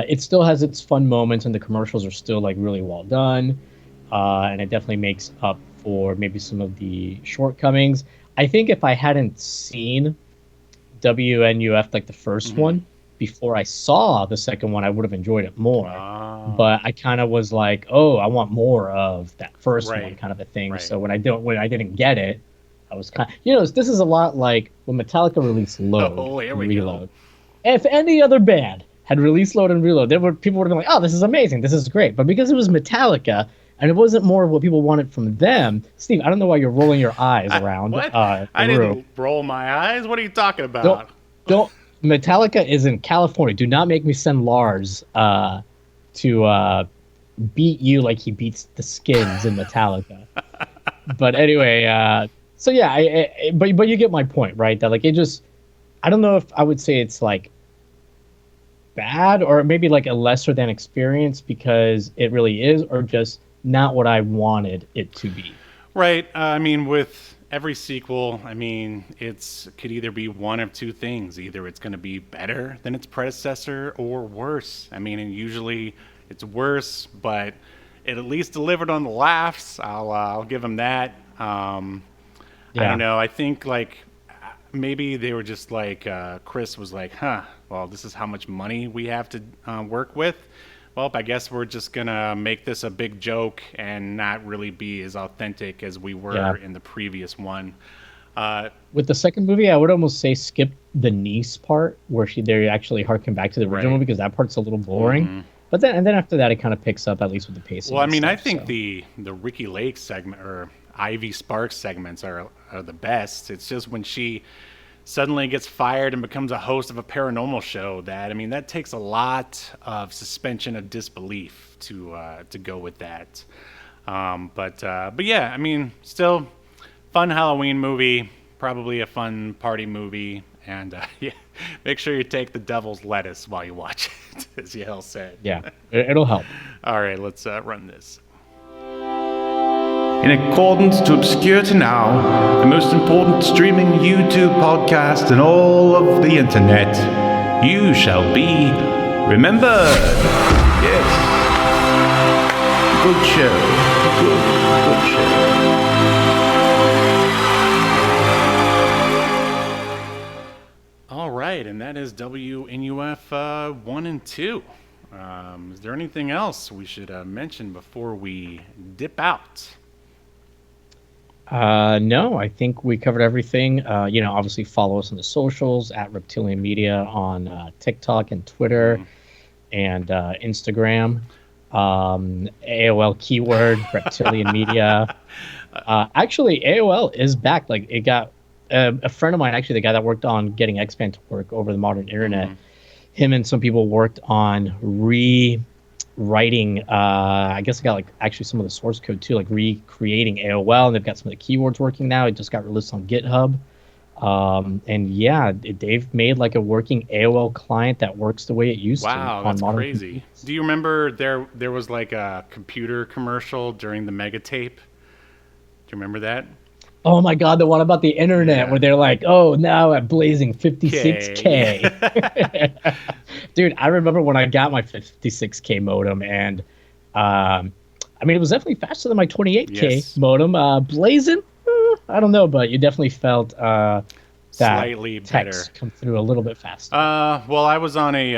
[SPEAKER 2] it still has its fun moments, and the commercials are still like really well done, and it definitely makes up for maybe some of the shortcomings. I think if I hadn't seen WNUF like the first one, before I saw the second one, I would have enjoyed it more.
[SPEAKER 1] Oh.
[SPEAKER 2] But I kind of was like, oh, I want more of that first one,
[SPEAKER 1] Right.
[SPEAKER 2] kind of a thing.
[SPEAKER 1] Right.
[SPEAKER 2] So when I didn't get it, I was kind of, this is a lot like when Metallica released Load
[SPEAKER 1] Oh, here
[SPEAKER 2] and
[SPEAKER 1] we
[SPEAKER 2] Reload.
[SPEAKER 1] go.
[SPEAKER 2] If any other band had released Load and Reload, people would have been like, oh, this is amazing, this is great. But because it was Metallica and it wasn't more of what people wanted from them, Steve, I don't know why you're rolling your eyes around.
[SPEAKER 1] What?
[SPEAKER 2] The
[SPEAKER 1] I
[SPEAKER 2] room.
[SPEAKER 1] didn't roll my eyes. What are you talking about?
[SPEAKER 2] Don't. Metallica is in California. Do not make me send Lars to beat you like he beats the Skins in Metallica. But anyway, so yeah, but you get my point, right? That like it just, I don't know if I would say it's like bad or maybe like a lesser than experience because it really is, or just not what I wanted it to be.
[SPEAKER 1] Right. I mean, with every sequel, I mean, could either be one of two things. Either it's going to be better than its predecessor or worse. I mean, and usually it's worse, but it at least delivered on the laughs. I'll give them that. I don't know. I think like maybe they were just like Chris was like, well, this is how much money we have to work with. Well, I guess we're just gonna make this a big joke and not really be as authentic as we were in the previous one.
[SPEAKER 2] With the second movie, I would almost say skip the niece part where they actually harken back to the original because that part's a little boring. Mm-hmm. But then after that, it kind of picks up, at least with the pacing.
[SPEAKER 1] Well, I mean, I think the Ricky Lake segment or Ivy Sparks segments are the best. It's just when she suddenly gets fired and becomes a host of a paranormal show that takes a lot of suspension of disbelief to go with that. But yeah, I mean, still fun Halloween movie, probably a fun party movie, and yeah, make sure you take the devil's lettuce while you watch it, as Yahel said.
[SPEAKER 2] Yeah, it'll help.
[SPEAKER 1] All right, let's run this.
[SPEAKER 4] In accordance to Obscurity Now, the most important streaming YouTube podcast in all of the internet, you shall be remembered. Yes. Good show. Good show.
[SPEAKER 1] All right, and that is WNUF 1 and 2. Is there anything else we should mention before we dip out?
[SPEAKER 2] No, I think we covered everything. Obviously follow us on the socials at Reptilian Media on TikTok and Twitter and Instagram. AOL keyword Reptilian Media. Actually, AOL is back. Like it got a friend of mine, actually the guy that worked on getting X-Band to work over the modern internet. Him and some people worked on writing, I guess I got like actually some of the source code too, like recreating AOL, and they've got some of the keywords working now. It just got released on GitHub. And yeah, they've made like a working AOL client that works the way it used to.
[SPEAKER 1] Wow, that's crazy. Computers. Do you remember there was like a computer commercial during the Mega Tape? Do you remember that?
[SPEAKER 2] Oh my God, the one about the internet where they're like, oh, now at blazing 56K. Dude, I remember when I got my 56K modem, and it was definitely faster than my 28K modem. Blazing, I don't know, but you definitely felt that
[SPEAKER 1] slightly better
[SPEAKER 2] come through a little bit faster.
[SPEAKER 1] Well, I was on a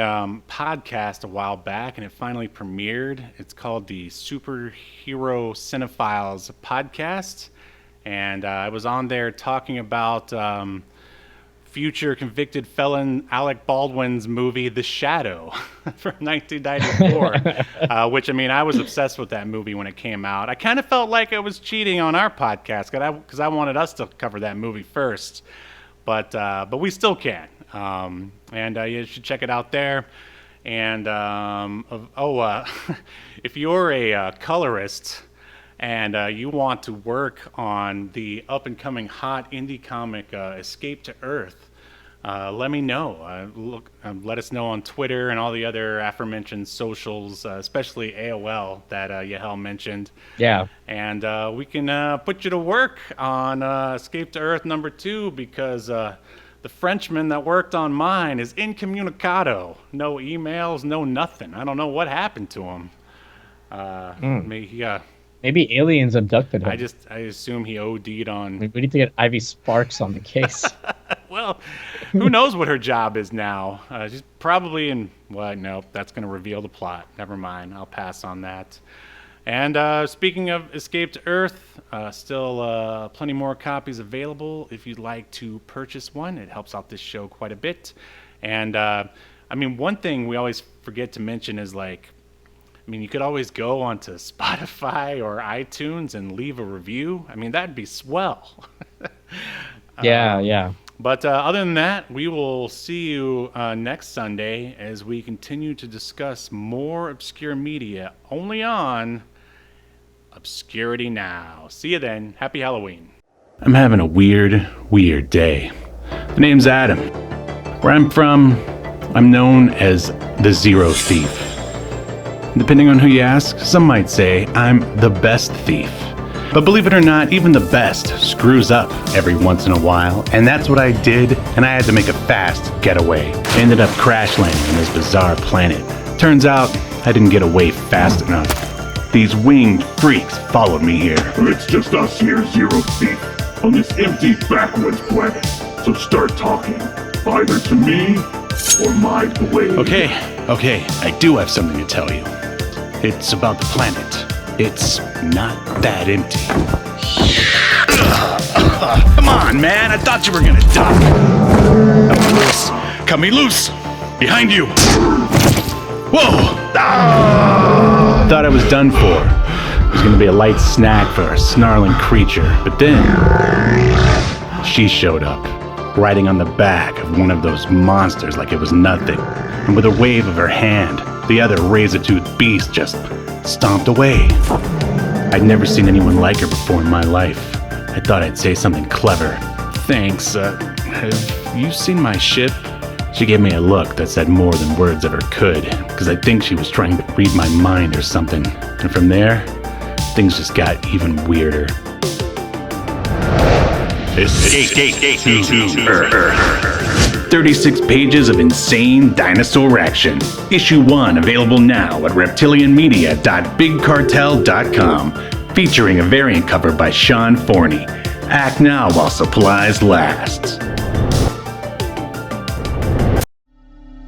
[SPEAKER 1] podcast a while back, and it finally premiered. It's called the Superhero Cinephiles Podcast. And I was on there talking about future convicted felon Alec Baldwin's movie The Shadow from 1994, which, I was obsessed with that movie when it came out. I kind of felt like I was cheating on our podcast because I wanted us to cover that movie first, but we still can. And you should check it out there. And if you're a colorist and you want to work on the up-and-coming hot indie comic Escape to Earth, let me know. Let us know on Twitter and all the other aforementioned socials, especially AOL that Yahel mentioned.
[SPEAKER 2] Yeah.
[SPEAKER 1] And we can put you to work on Escape to Earth #2 because the Frenchman that worked on mine is incommunicado. No emails, no nothing. I don't know what happened to him.
[SPEAKER 2] Maybe aliens abducted him.
[SPEAKER 1] I assume he OD'd on.
[SPEAKER 2] We need to get Ivy Sparks on the case.
[SPEAKER 1] Well, Who knows what her job is now? She's probably in what? Nope, that's going to reveal the plot. Never mind. I'll pass on that. And speaking of Escape to Earth, still plenty more copies available. If you'd like to purchase one, it helps out this show quite a bit. And I mean, one thing we always forget to mention is like, I mean, you could always go onto Spotify or iTunes and leave a review. I mean, that'd be swell.
[SPEAKER 2] Yeah.
[SPEAKER 1] But other than that, we will see you next Sunday as we continue to discuss more obscure media only on Obscurity Now. See you then. Happy Halloween.
[SPEAKER 4] I'm having a weird day. The name's Adam. Where I'm from, I'm known as the Zero Thief. Depending on who you ask, some might say I'm the best thief. But believe it or not, even the best screws up every once in a while, and that's what I did, and I had to make a fast getaway. I ended up crash landing on this bizarre planet. Turns out, I didn't get away fast enough. These winged freaks followed me here.
[SPEAKER 3] It's just us here, Zero Thief, on this empty backwoods planet. So start talking, either to me or my blade.
[SPEAKER 4] Okay, I do have something to tell you. It's about the planet. It's not that empty. Come on, man. I thought you were gonna die. Cut me loose. Behind you. Whoa. Thought I was done for. It was gonna be a light snack for a snarling creature. But then, she showed up, riding on the back of one of those monsters like it was nothing. And with a wave of her hand, the other razor-toothed beast just stomped away. I'd never seen anyone like her before in my life. I thought I'd say something clever. Thanks, have you seen my ship? She gave me a look that said more than words ever could, because I think she was trying to read my mind or something. And from there, things just got even weirder. Escape to Earth. 36 pages of insane dinosaur action. Issue 1 available now at reptilianmedia.bigcartel.com, featuring a variant cover by Sean Forney. Act now while supplies last.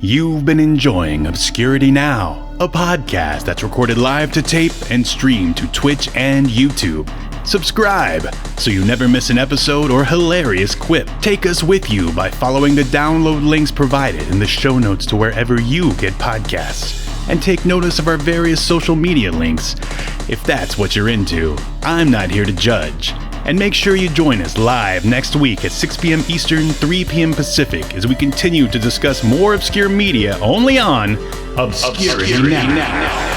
[SPEAKER 4] You've been enjoying Obscurity Now, a podcast that's recorded live to tape and streamed to Twitch and YouTube. Subscribe so you never miss an episode or hilarious quip. Take us with you by following the download links provided in the show notes to wherever you get podcasts. And take notice of our various social media links if that's what you're into. I'm not here to judge. And make sure you join us live next week at 6 p.m. Eastern, 3 p.m. Pacific as we continue to discuss more obscure media only on Obscurity Now.